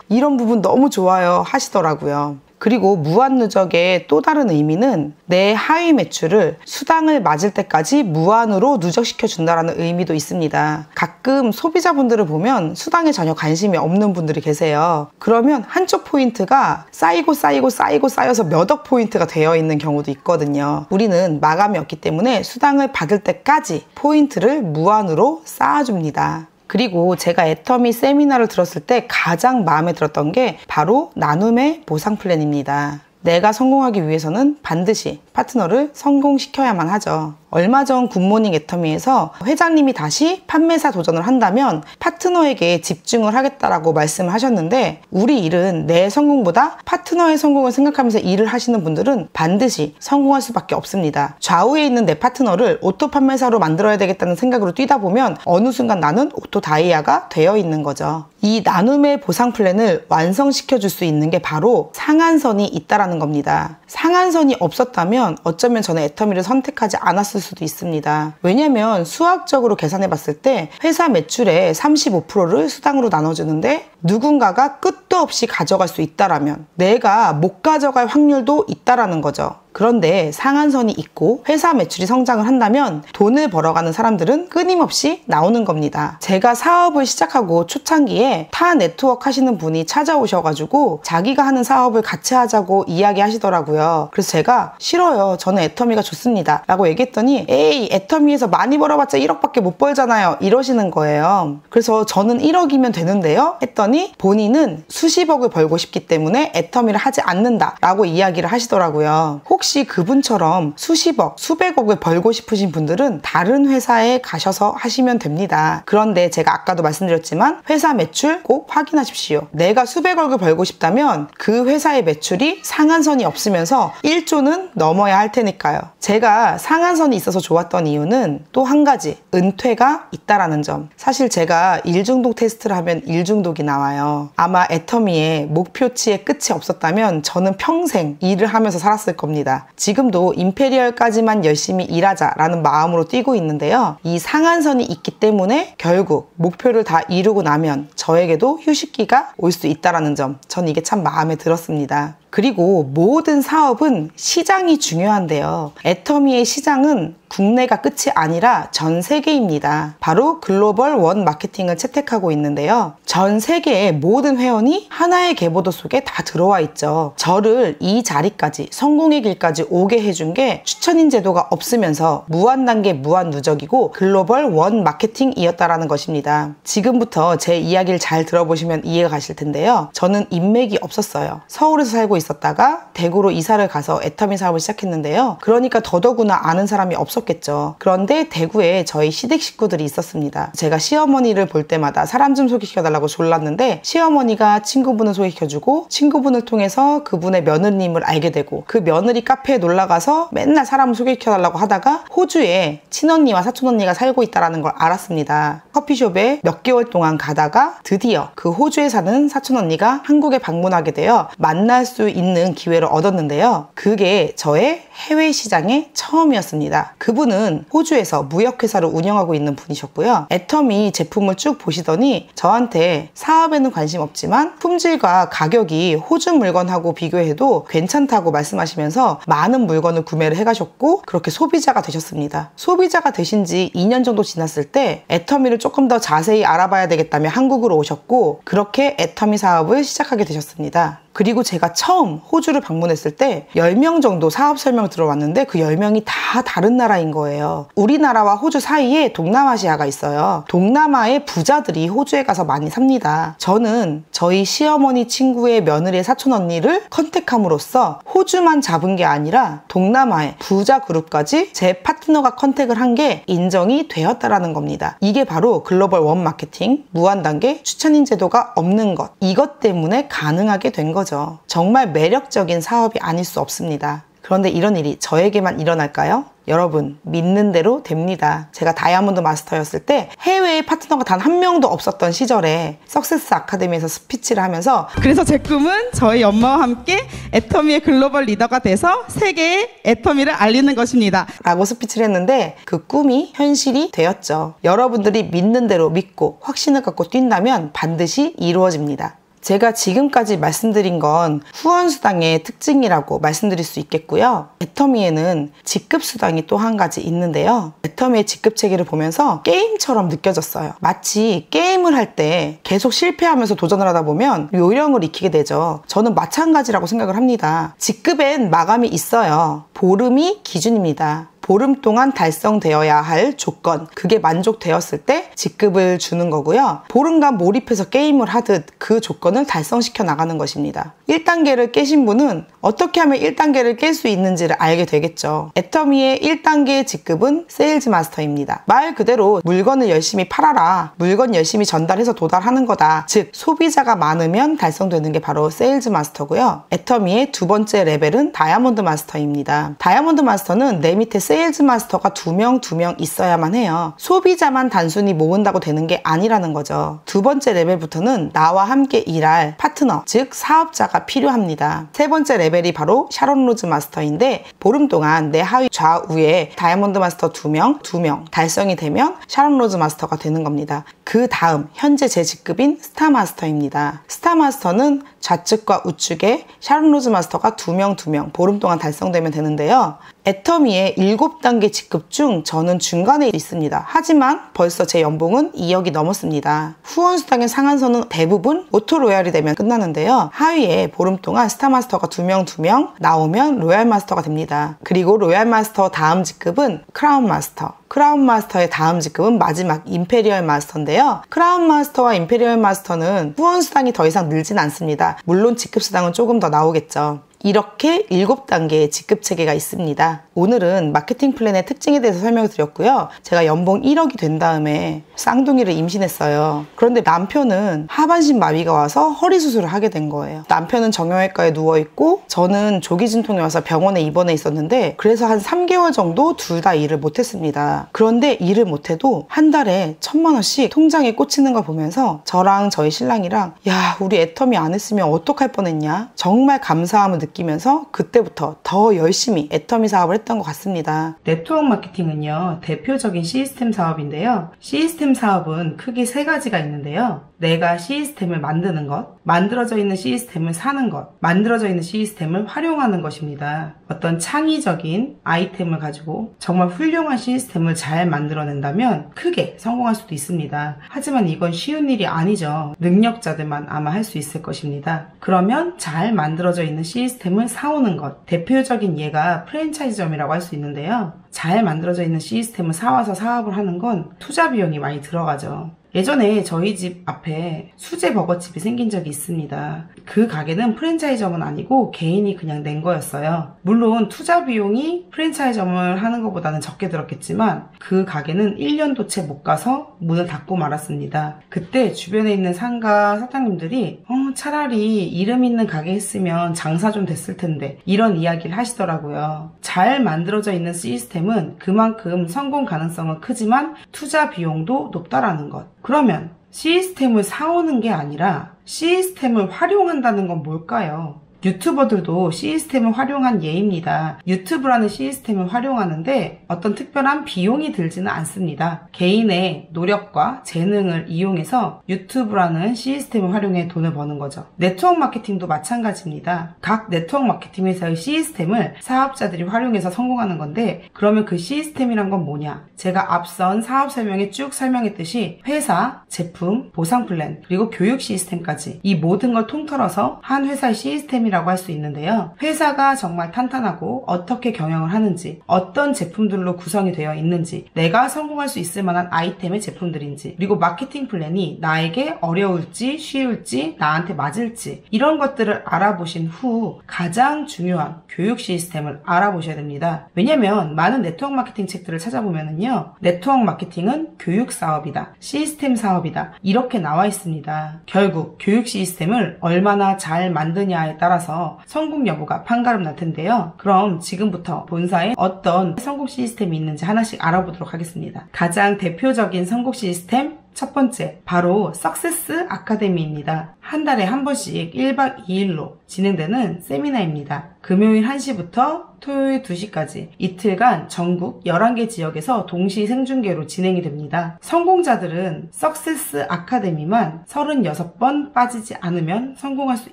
이런 부분 너무 좋아요 하시더라고요. 그리고 무한 누적의 또 다른 의미는 내 하위 매출을 수당을 맞을 때까지 무한으로 누적시켜 준다라는 의미도 있습니다. 가끔 소비자분들을 보면 수당에 전혀 관심이 없는 분들이 계세요. 그러면 한쪽 포인트가 쌓여서 몇억 포인트가 되어 있는 경우도 있거든요. 우리는 마감이 없기 때문에 수당을 받을 때까지 포인트를 무한으로 쌓아줍니다. 그리고 제가 애터미 세미나를 들었을 때 가장 마음에 들었던 게 바로 나눔의 보상 플랜입니다. 내가 성공하기 위해서는 반드시 파트너를 성공시켜야만 하죠. 얼마 전 굿모닝 애터미에서 회장님이 다시 판매사 도전을 한다면 파트너에게 집중을 하겠다라고 말씀을 하셨는데, 우리 일은 내 성공보다 파트너의 성공을 생각하면서 일을 하시는 분들은 반드시 성공할 수밖에 없습니다. 좌우에 있는 내 파트너를 오토 판매사로 만들어야 되겠다는 생각으로 뛰다 보면 어느 순간 나는 오토 다이아가 되어 있는 거죠. 이 나눔의 보상 플랜을 완성시켜 줄 수 있는 게 바로 상한선이 있다라는 겁니다. 상한선이 없었다면 어쩌면 저는 애터미를 선택하지 않았을 수도 있습니다. 왜냐면 수학적으로 계산해 봤을 때 회사 매출의 35%를 수당으로 나눠주는데 누군가가 끝도 없이 가져갈 수 있다라면 내가 못 가져갈 확률도 있다라는 거죠. 그런데 상한선이 있고 회사 매출이 성장을 한다면 돈을 벌어가는 사람들은 끊임없이 나오는 겁니다. 제가 사업을 시작하고 초창기에 타 네트워크 하시는 분이 찾아오셔가지고 자기가 하는 사업을 같이 하자고 이야기하시더라고요. 그래서 제가 싫어요. 저는 애터미가 좋습니다. 라고 얘기했더니 에이, 애터미에서 많이 벌어봤자 1억밖에 못 벌잖아요. 이러시는 거예요. 그래서 저는 1억이면 되는데요? 했더니 본인은 수십억을 벌고 싶기 때문에 애터미를 하지 않는다 라고 이야기를 하시더라고요. 혹시 그분처럼 수십억, 수백억을 벌고 싶으신 분들은 다른 회사에 가셔서 하시면 됩니다. 그런데 제가 아까도 말씀드렸지만 회사 매출 꼭 확인하십시오. 내가 수백억을 벌고 싶다면 그 회사의 매출이 상한선이 없으면서 1조는 넘어야 할 테니까요. 제가 상한선이 있어서 좋았던 이유는 또 한 가지, 은퇴가 있다라는 점. 사실 제가 일중독 테스트를 하면 일중독이 나와요. 아마 애터미의 목표치의 끝이 없었다면 저는 평생 일을 하면서 살았을 겁니다. 지금도 임페리얼까지만 열심히 일하자라는 마음으로 뛰고 있는데요. 이 상한선이 있기 때문에 결국 목표를 다 이루고 나면 저에게도 휴식기가 올 수 있다는 점, 전 이게 참 마음에 들었습니다. 그리고 모든 사업은 시장이 중요한데요. 애터미의 시장은 국내가 끝이 아니라 전 세계입니다. 바로 글로벌 원 마케팅을 채택하고 있는데요. 전 세계의 모든 회원이 하나의 계보도 속에 다 들어와 있죠. 저를 이 자리까지, 성공의 길까지 오게 해준 게 추천인 제도가 없으면서 무한 단계 무한 누적이고 글로벌 원 마케팅이었다라는 것입니다. 지금부터 제 이야기를 잘 들어보시면 이해가 가실 텐데요. 저는 인맥이 없었어요. 서울에서 살고 있었다가 대구로 이사를 가서 애터미 사업을 시작했는데요. 그러니까 더더구나 아는 사람이 없었겠죠. 그런데 대구에 저희 시댁 식구들이 있었습니다. 제가 시어머니를 볼 때마다 사람 좀 소개시켜달라고 졸랐는데 시어머니가 친구분을 소개시켜주고 친구분을 통해서 그분의 며느님을 알게 되고 그 며느리 카페에 놀러가서 맨날 사람을 소개시켜달라고 하다가 호주에 친언니와 사촌언니가 살고 있다는 걸 알았습니다. 커피숍에 몇 개월 동안 가다가 드디어 그 호주에 사는 사촌언니가 한국에 방문하게 되어 만날 수 있는 기회를 얻었는데요. 그게 저의 해외 시장의 처음이었습니다. 그분은 호주에서 무역회사를 운영하고 있는 분이셨고요. 애터미 제품을 쭉 보시더니 저한테 사업에는 관심 없지만 품질과 가격이 호주 물건하고 비교해도 괜찮다고 말씀하시면서 많은 물건을 구매를 해가셨고 그렇게 소비자가 되셨습니다. 소비자가 되신 지 2년 정도 지났을 때 애터미를 조금 더 자세히 알아봐야 되겠다며 한국으로 오셨고 그렇게 애터미 사업을 시작하게 되셨습니다. 그리고 제가 처음 호주를 방문했을 때 10명 정도 사업 설명 들어왔는데 그 10명이 다 다른 나라인 거예요. 우리나라와 호주 사이에 동남아시아가 있어요. 동남아의 부자들이 호주에 가서 많이 삽니다. 저는 저희 시어머니 친구의 며느리의 사촌 언니를 컨택함으로써 호주만 잡은 게 아니라 동남아의 부자 그룹까지 제 파트너가 컨택을 한 게 인정이 되었다라는 겁니다. 이게 바로 글로벌 원 마케팅, 무한 단계, 추천인 제도가 없는 것, 이것 때문에 가능하게 된 거죠. 정말 매력적인 사업이 아닐 수 없습니다. 그런데 이런 일이 저에게만 일어날까요? 여러분, 믿는 대로 됩니다. 제가 다이아몬드 마스터였을 때 해외에 파트너가 단 한 명도 없었던 시절에 석세스 아카데미에서 스피치를 하면서 그래서 제 꿈은 저희 엄마와 함께 애터미의 글로벌 리더가 돼서 세계에 애터미를 알리는 것입니다. 라고 스피치를 했는데 그 꿈이 현실이 되었죠. 여러분들이 믿는 대로 믿고 확신을 갖고 뛴다면 반드시 이루어집니다. 제가 지금까지 말씀드린 건 후원수당의 특징이라고 말씀드릴 수 있겠고요. 애터미에는 직급수당이 또 한 가지 있는데요. 애터미의 직급체계를 보면서 게임처럼 느껴졌어요. 마치 게임을 할 때 계속 실패하면서 도전을 하다 보면 요령을 익히게 되죠. 저는 마찬가지라고 생각을 합니다. 직급엔 마감이 있어요. 보름이 기준입니다. 보름 동안 달성되어야 할 조건, 그게 만족되었을 때 직급을 주는 거고요. 보름간 몰입해서 게임을 하듯 그 조건을 달성시켜 나가는 것입니다. 1단계를 깨신 분은 어떻게 하면 1단계를 깰 수 있는지를 알게 되겠죠. 애터미의 1단계 직급은 세일즈 마스터입니다. 말 그대로 물건을 열심히 팔아라, 물건 열심히 전달해서 도달하는 거다. 즉 소비자가 많으면 달성되는 게 바로 세일즈 마스터고요. 애터미의 두 번째 레벨은 다이아몬드 마스터입니다. 다이아몬드 마스터는 내 밑에 세일즈 마스터가 두 명 있어야만 해요. 소비자만 단순히 모은다고 되는 게 아니라는 거죠. 두 번째 레벨부터는 나와 함께 일할 파트너, 즉 사업자가 필요합니다. 세 번째 레벨이 바로 샤론 로즈 마스터인데 보름 동안 내 하위 좌우에 다이아몬드 마스터 2명 달성이 되면 샤론 로즈 마스터가 되는 겁니다. 그 다음 현재 제 직급인 스타 마스터입니다. 스타 마스터는 좌측과 우측에 샤론 로즈 마스터가 2명 보름 동안 달성되면 되는데요. 애터미의 7단계 직급 중 저는 중간에 있습니다. 하지만 벌써 제 연봉은 2억이 넘었습니다. 후원수당의 상한선은 대부분 오토 로얄이 되면 끝나는데요. 하위에 보름 동안 스타 마스터가 2명 나오면 로얄 마스터가 됩니다. 그리고 로얄 마스터 다음 직급은 크라운 마스터. 크라운 마스터의 다음 직급은 마지막 임페리얼 마스터인데요. 크라운 마스터와 임페리얼 마스터는 후원수당이 더 이상 늘진 않습니다. 물론 직급수당은 조금 더 나오겠죠. 이렇게 7단계의 직급체계가 있습니다. 오늘은 마케팅 플랜의 특징에 대해서 설명을 드렸고요. 제가 연봉 1억이 된 다음에 쌍둥이를 임신했어요. 그런데 남편은 하반신 마비가 와서 허리 수술을 하게 된 거예요. 남편은 정형외과에 누워있고 저는 조기진통이 와서 병원에 입원해 있었는데 그래서 한 3개월 정도 둘 다 일을 못했습니다. 그런데 일을 못해도 한 달에 1,000만 원씩 통장에 꽂히는 걸 보면서 저랑 저희 신랑이랑 야, 우리 애터미 안 했으면 어떡할 뻔했냐, 정말 감사함을 느끼면서 그때부터 더 열심히 애터미 사업을 했던 것 같습니다. 네트워크 마케팅은요, 대표적인 시스템 사업인데요. 시스템 사업은 크게 3가지가 있는데요. 내가 시스템을 만드는 것, 만들어져 있는 시스템을 사는 것, 만들어져 있는 시스템을 활용하는 것입니다. 어떤 창의적인 아이템을 가지고 정말 훌륭한 시스템을 잘 만들어낸다면 크게 성공할 수도 있습니다. 하지만 이건 쉬운 일이 아니죠. 능력자들만 아마 할 수 있을 것입니다. 그러면 잘 만들어져 있는 시스템을 사오는 것, 대표적인 예가 프랜차이즈점이라고 할 수 있는데요. 잘 만들어져 있는 시스템을 사와서 사업을 하는 건 투자 비용이 많이 들어가죠. 예전에 저희 집 앞에 수제 버거집이 생긴 적이 있습니다. 그 가게는 프랜차이점은 아니고 개인이 그냥 낸 거였어요. 물론 투자 비용이 프랜차이점을 하는 것보다는 적게 들었겠지만 그 가게는 1년도 채 못 가서 문을 닫고 말았습니다. 그때 주변에 있는 상가 사장님들이 차라리 이름 있는 가게 했으면 장사 좀 됐을 텐데 이런 이야기를 하시더라고요. 잘 만들어져 있는 시스템은 그만큼 성공 가능성은 크지만 투자 비용도 높다라는 것. 그러면 시스템을 사오는 게 아니라 시스템을 활용한다는 건 뭘까요? 유튜버들도 시스템을 활용한 예입니다. 유튜브라는 시스템을 활용하는데 어떤 특별한 비용이 들지는 않습니다. 개인의 노력과 재능을 이용해서 유튜브라는 시스템을 활용해 돈을 버는 거죠. 네트워크 마케팅도 마찬가지입니다. 각 네트워크 마케팅 회사의 시스템을 사업자들이 활용해서 성공하는 건데 그러면 그 시스템이란 건 뭐냐? 제가 앞선 사업 설명에 쭉 설명했듯이 회사, 제품, 보상 플랜, 그리고 교육 시스템까지 이 모든 걸 통틀어서 한 회사의 시스템이라고 할 수 있는데요. 회사가 정말 탄탄하고 어떻게 경영을 하는지, 어떤 제품들로 구성이 되어 있는지, 내가 성공할 수 있을 만한 아이템의 제품들인지, 그리고 마케팅 플랜이 나에게 어려울지 쉬울지 나한테 맞을지 이런 것들을 알아보신 후 가장 중요한 교육 시스템을 알아보셔야 됩니다. 왜냐면 많은 네트워크 마케팅 책들을 찾아보면은요, 네트워크 마케팅은 교육 사업이다, 시스템 사업이다 이렇게 나와 있습니다. 결국 교육 시스템을 얼마나 잘 만드냐에 따라서 성공 여부가 판가름 날 텐데요. 그럼 지금부터 본사에 어떤 성공 시스템이 있는지 하나씩 알아보도록 하겠습니다. 가장 대표적인 성공 시스템 첫 번째, 바로 석세스 아카데미입니다. 한 달에 한 번씩 1박 2일로 진행되는 세미나입니다. 금요일 1시부터 토요일 2시까지 이틀간 전국 11개 지역에서 동시 생중계로 진행이 됩니다. 성공자들은 석세스 아카데미만 36번 빠지지 않으면 성공할 수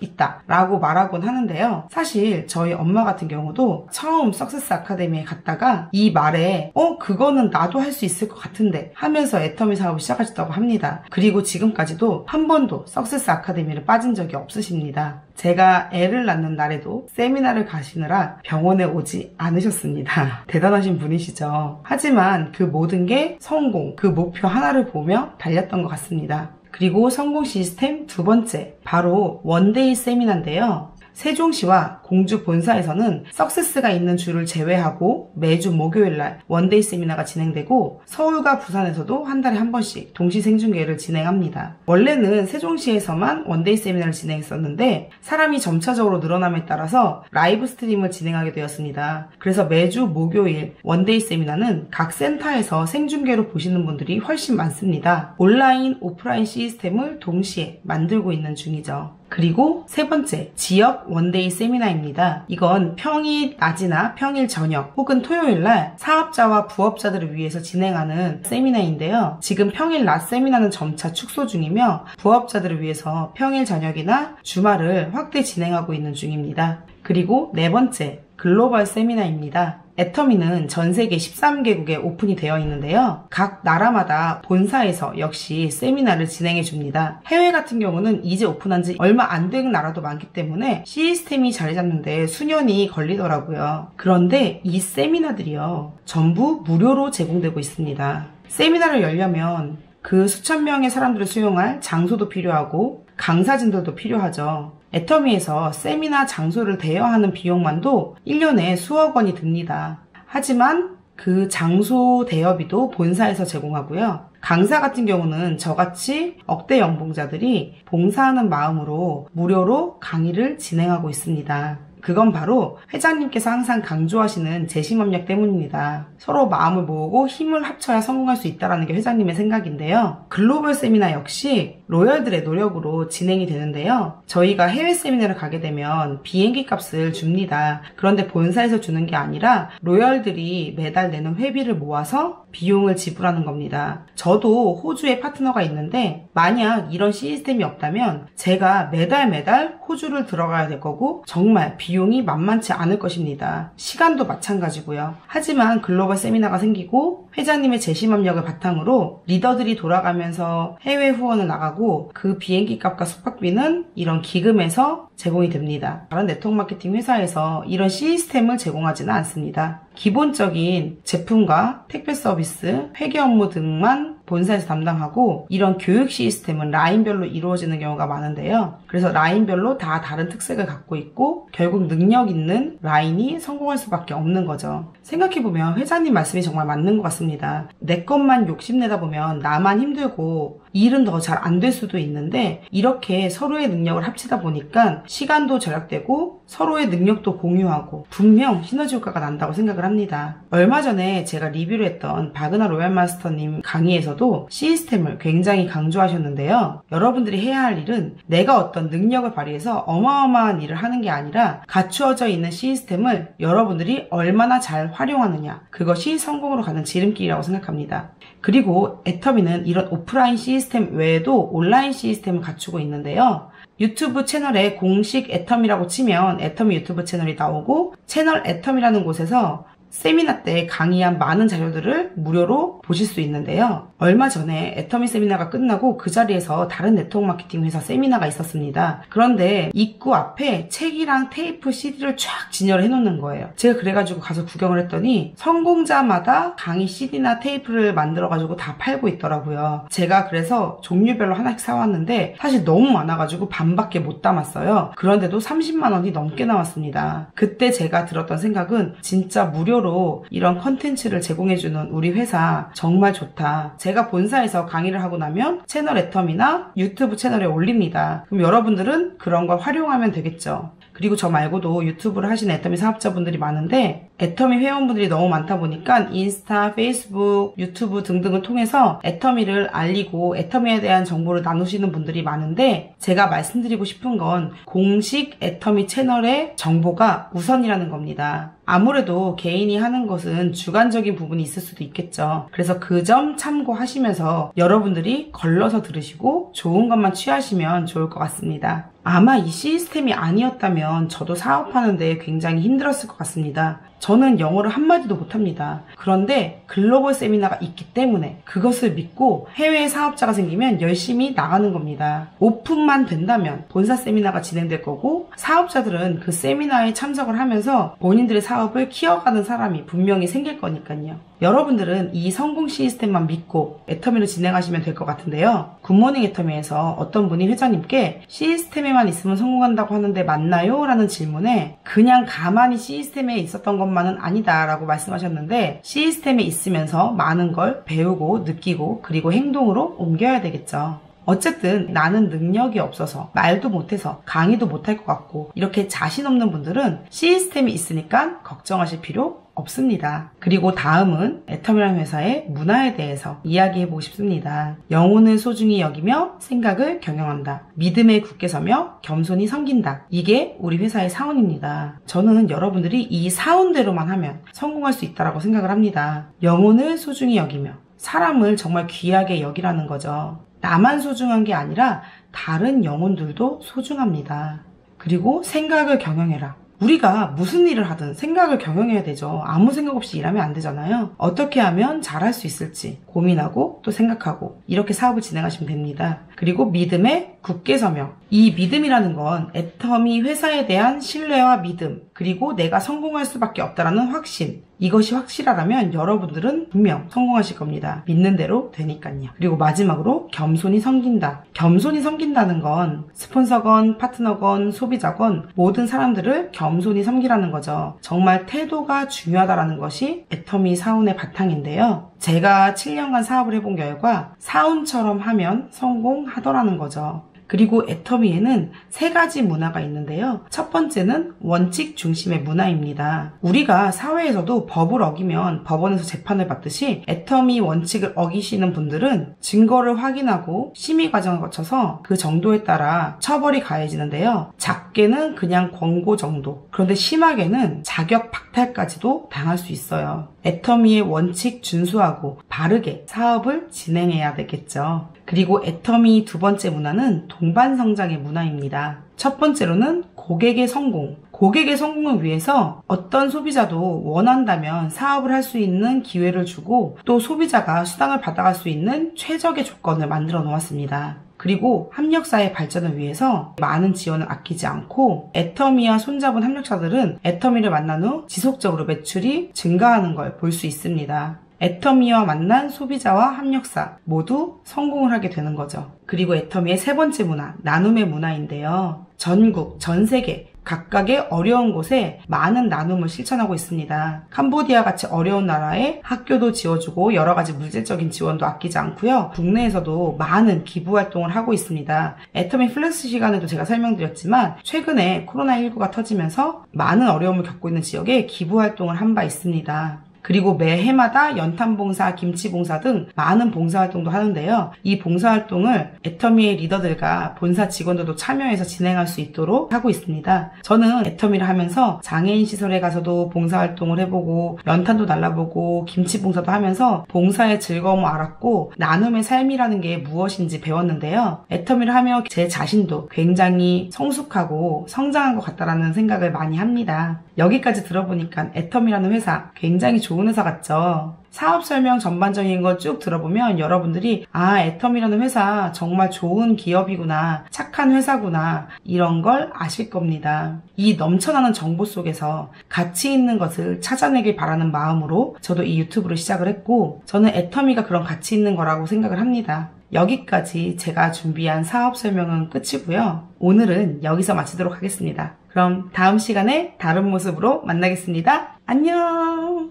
있다 라고 말하곤 하는데요. 사실 저희 엄마 같은 경우도 처음 석세스 아카데미에 갔다가 이 말에 그거는 나도 할 수 있을 것 같은데 하면서 애터미 사업을 시작하셨다고 합니다. 그리고 지금까지도 한 번도 석세스 아카데미를 빠진 적이 없으십니다. 제가 애를 낳는 날에도 세미나를 가시느라 병원에 오지 않으셨습니다. 대단하신 분이시죠. 하지만 그 모든 게 성공, 그 목표 하나를 보며 달렸던 것 같습니다. 그리고 성공 시스템 두 번째, 바로 원데이 세미나인데요. 세종시와 공주 본사에서는 석세스가 있는 주를 제외하고 매주 목요일날 원데이 세미나가 진행되고 서울과 부산에서도 한 달에 한 번씩 동시 생중계를 진행합니다. 원래는 세종시에서만 원데이 세미나를 진행했었는데 사람이 점차적으로 늘어남에 따라서 라이브 스트림을 진행하게 되었습니다. 그래서 매주 목요일 원데이 세미나는 각 센터에서 생중계로 보시는 분들이 훨씬 많습니다. 온라인, 오프라인 시스템을 동시에 만들고 있는 중이죠. 그리고 세 번째, 지역 원데이 세미나입니다. 이건 평일 낮이나 평일 저녁 혹은 토요일날 사업자와 부업자들을 위해서 진행하는 세미나인데요. 지금 평일 낮 세미나는 점차 축소 중이며 부업자들을 위해서 평일 저녁이나 주말을 확대 진행하고 있는 중입니다. 그리고 네 번째, 글로벌 세미나입니다. 애터미는 전 세계 13개국에 오픈이 되어 있는데요. 각 나라마다 본사에서 역시 세미나를 진행해 줍니다. 해외 같은 경우는 이제 오픈한 지 얼마 안 된 나라도 많기 때문에 시스템이 자리 잡는데 수년이 걸리더라고요. 그런데 이 세미나들이요, 전부 무료로 제공되고 있습니다. 세미나를 열려면 그 수천 명의 사람들을 수용할 장소도 필요하고 강사진들도 필요하죠. 애터미에서 세미나 장소를 대여하는 비용만도 1년에 수억 원이 듭니다. 하지만 그 장소 대여비도 본사에서 제공하고요. 강사 같은 경우는 저같이 억대 연봉자들이 봉사하는 마음으로 무료로 강의를 진행하고 있습니다. 그건 바로 회장님께서 항상 강조하시는 재심협력 때문입니다. 서로 마음을 모으고 힘을 합쳐야 성공할 수 있다는 게 회장님의 생각인데요. 글로벌 세미나 역시 로열들의 노력으로 진행이 되는데요. 저희가 해외 세미나를 가게 되면 비행기 값을 줍니다. 그런데 본사에서 주는 게 아니라 로열들이 매달 내는 회비를 모아서 비용을 지불하는 겁니다. 저도 호주에 파트너가 있는데 만약 이런 시스템이 없다면 제가 매달 호주를 들어가야 될 거고 정말 비용이 만만치 않을 것입니다. 시간도 마찬가지고요. 하지만 글로벌 세미나가 생기고 회장님의 재심협력을 바탕으로 리더들이 돌아가면서 해외 후원을 나가고 그 비행기 값과 숙박비는 이런 기금에서 제공이 됩니다. 다른 네트워크 마케팅 회사에서 이런 시스템을 제공하지는 않습니다. 기본적인 제품과 택배 서비스, 회계 업무 등만 본사에서 담당하고 이런 교육 시스템은 라인별로 이루어지는 경우가 많은데요. 그래서 라인별로 다 다른 특색을 갖고 있고 결국 능력 있는 라인이 성공할 수밖에 없는 거죠. 생각해보면 회장님 말씀이 정말 맞는 것 같습니다. 내 것만 욕심내다 보면 나만 힘들고 일은 더 잘 안 될 수도 있는데 이렇게 서로의 능력을 합치다 보니까 시간도 절약되고 서로의 능력도 공유하고 분명 시너지 효과가 난다고 생각을 합니다. 얼마 전에 제가 리뷰를 했던 바그나 로얄마스터님 강의에서도 시스템을 굉장히 강조하셨는데요. 여러분들이 해야 할 일은 내가 어떤 능력을 발휘해서 어마어마한 일을 하는 게 아니라 갖추어져 있는 시스템을 여러분들이 얼마나 잘 활용하느냐, 그것이 성공으로 가는 지름길이라고 생각합니다. 그리고 애터미는 이런 오프라인 시스템 외에도 온라인 시스템을 갖추고 있는데요. 유튜브 채널에 공식 애터미라고 치면 애터미 유튜브 채널이 나오고 채널 애터미라는 곳에서 세미나 때 강의한 많은 자료들을 무료로 보실 수 있는데요. 얼마 전에 애터미 세미나가 끝나고 그 자리에서 다른 네트워크 마케팅 회사 세미나가 있었습니다. 그런데 입구 앞에 책이랑 테이프, CD를 쫙 진열을 해놓는 거예요. 제가 그래가지고 가서 구경을 했더니 성공자마다 강의 CD나 테이프를 만들어가지고 다 팔고 있더라고요. 제가 그래서 종류별로 하나씩 사왔는데 사실 너무 많아가지고 반밖에 못 담았어요. 그런데도 30만 원이 넘게 나왔습니다. 그때 제가 들었던 생각은 진짜 무료로 이런 컨텐츠를 제공해주는 우리 회사 정말 좋다. 제가 본사에서 강의를 하고 나면 채널 애터미나 유튜브 채널에 올립니다. 그럼 여러분들은 그런 걸 활용하면 되겠죠. 그리고 저 말고도 유튜브를 하시는 애터미 사업자분들이 많은데 애터미 회원분들이 너무 많다 보니까 인스타, 페이스북, 유튜브 등등을 통해서 애터미를 알리고 애터미에 대한 정보를 나누시는 분들이 많은데 제가 말씀드리고 싶은 건 공식 애터미 채널의 정보가 우선이라는 겁니다. 아무래도 개인이 하는 것은 주관적인 부분이 있을 수도 있겠죠. 그래서 그 점 참고하시면서 여러분들이 걸러서 들으시고 좋은 것만 취하시면 좋을 것 같습니다. 아마 이 시스템이 아니었다면 저도 사업하는데 굉장히 힘들었을 것 같습니다. 저는 영어를 한마디도 못합니다. 그런데 글로벌 세미나가 있기 때문에 그것을 믿고 해외 사업자가 생기면 열심히 나가는 겁니다. 오픈만 된다면 본사 세미나가 진행될 거고 사업자들은 그 세미나에 참석을 하면서 본인들의 사업을 키워가는 사람이 분명히 생길 거니까요. 여러분들은 이 성공 시스템만 믿고 애터미를 진행하시면 될 것 같은데요. 굿모닝 애터미에서 어떤 분이 회장님께 시스템에만 있으면 성공한다고 하는데 맞나요? 라는 질문에 그냥 가만히 시스템에 있었던 것만은 아니다 라고 말씀하셨는데 시스템에 있으면서 많은 걸 배우고 느끼고 그리고 행동으로 옮겨야 되겠죠. 어쨌든 나는 능력이 없어서 말도 못해서 강의도 못할 것 같고 이렇게 자신 없는 분들은 시스템이 있으니까 걱정하실 필요 없습니다. 그리고 다음은 애터미라는 회사의 문화에 대해서 이야기해보고 싶습니다. 영혼을 소중히 여기며 생각을 경영한다. 믿음에 굳게 서며 겸손히 섬긴다. 이게 우리 회사의 사원입니다. 저는 여러분들이 이 사원대로만 하면 성공할 수 있다고 생각을 합니다. 영혼을 소중히 여기며 사람을 정말 귀하게 여기라는 거죠. 나만 소중한 게 아니라 다른 영혼들도 소중합니다. 그리고 생각을 경영해라. 우리가 무슨 일을 하든 생각을 경영해야 되죠. 아무 생각 없이 일하면 안 되잖아요. 어떻게 하면 잘할 수 있을지 고민하고 또 생각하고 이렇게 사업을 진행하시면 됩니다. 그리고 믿음에 굳게 서며 이 믿음이라는 건 애터미 회사에 대한 신뢰와 믿음 그리고 내가 성공할 수밖에 없다라는 확신 이것이 확실하다면 여러분들은 분명 성공하실 겁니다. 믿는 대로 되니까요. 그리고 마지막으로 겸손히 섬긴다. 겸손히 섬긴다는 건 스폰서건 파트너건 소비자건 모든 사람들을 겸손히 섬기라는 거죠. 정말 태도가 중요하다라는 것이 애터미 사원의 바탕인데요. 제가 7년간 사업을 해본 결과 사원처럼 하면 성공하더라는 거죠. 그리고 애터미에는 3가지 문화가 있는데요. 첫 번째는 원칙 중심의 문화입니다. 우리가 사회에서도 법을 어기면 법원에서 재판을 받듯이 애터미 원칙을 어기시는 분들은 증거를 확인하고 심의 과정을 거쳐서 그 정도에 따라 처벌이 가해지는데요. 작게는 그냥 권고 정도, 그런데 심하게는 자격 박탈까지도 당할 수 있어요. 애터미의 원칙 준수하고 바르게 사업을 진행해야 되겠죠. 그리고 애터미 2번째 문화는 동반성장의 문화입니다. 첫 번째로는 고객의 성공. 고객의 성공을 위해서 어떤 소비자도 원한다면 사업을 할 수 있는 기회를 주고 또 소비자가 수당을 받아갈 수 있는 최적의 조건을 만들어 놓았습니다. 그리고 협력사의 발전을 위해서 많은 지원을 아끼지 않고 애터미와 손잡은 협력사들은 애터미를 만난 후 지속적으로 매출이 증가하는 걸 볼 수 있습니다. 애터미와 만난 소비자와 협력사 모두 성공을 하게 되는 거죠. 그리고 애터미의 3번째 문화, 나눔의 문화인데요. 전국, 전 세계 각각의 어려운 곳에 많은 나눔을 실천하고 있습니다. 캄보디아 같이 어려운 나라에 학교도 지어주고 여러 가지 물질적인 지원도 아끼지 않고요. 국내에서도 많은 기부 활동을 하고 있습니다. 애터미 플렉스 시간에도 제가 설명드렸지만 최근에 코로나19가 터지면서 많은 어려움을 겪고 있는 지역에 기부 활동을 한 바 있습니다. 그리고 매해마다 연탄봉사, 김치봉사 등 많은 봉사활동도 하는데요. 이 봉사활동을 애터미의 리더들과 본사 직원들도 참여해서 진행할 수 있도록 하고 있습니다. 저는 애터미를 하면서 장애인 시설에 가서도 봉사활동을 해보고 연탄도 날라보고 김치봉사도 하면서 봉사의 즐거움을 알았고 나눔의 삶이라는 게 무엇인지 배웠는데요. 애터미를 하며 제 자신도 굉장히 성숙하고 성장한 것 같다라는 생각을 많이 합니다. 여기까지 들어보니까 애터미라는 회사 굉장히 좋은 회사 같죠? 사업 설명 전반적인 걸 쭉 들어보면 여러분들이 애터미라는 회사 정말 좋은 기업이구나, 착한 회사구나 이런 걸 아실 겁니다. 이 넘쳐나는 정보 속에서 가치 있는 것을 찾아내길 바라는 마음으로 저도 이 유튜브를 시작을 했고 저는 애터미가 그런 가치 있는 거라고 생각을 합니다. 여기까지 제가 준비한 사업 설명은 끝이고요. 오늘은 여기서 마치도록 하겠습니다. 그럼 다음 시간에 다른 모습으로 만나겠습니다. 안녕!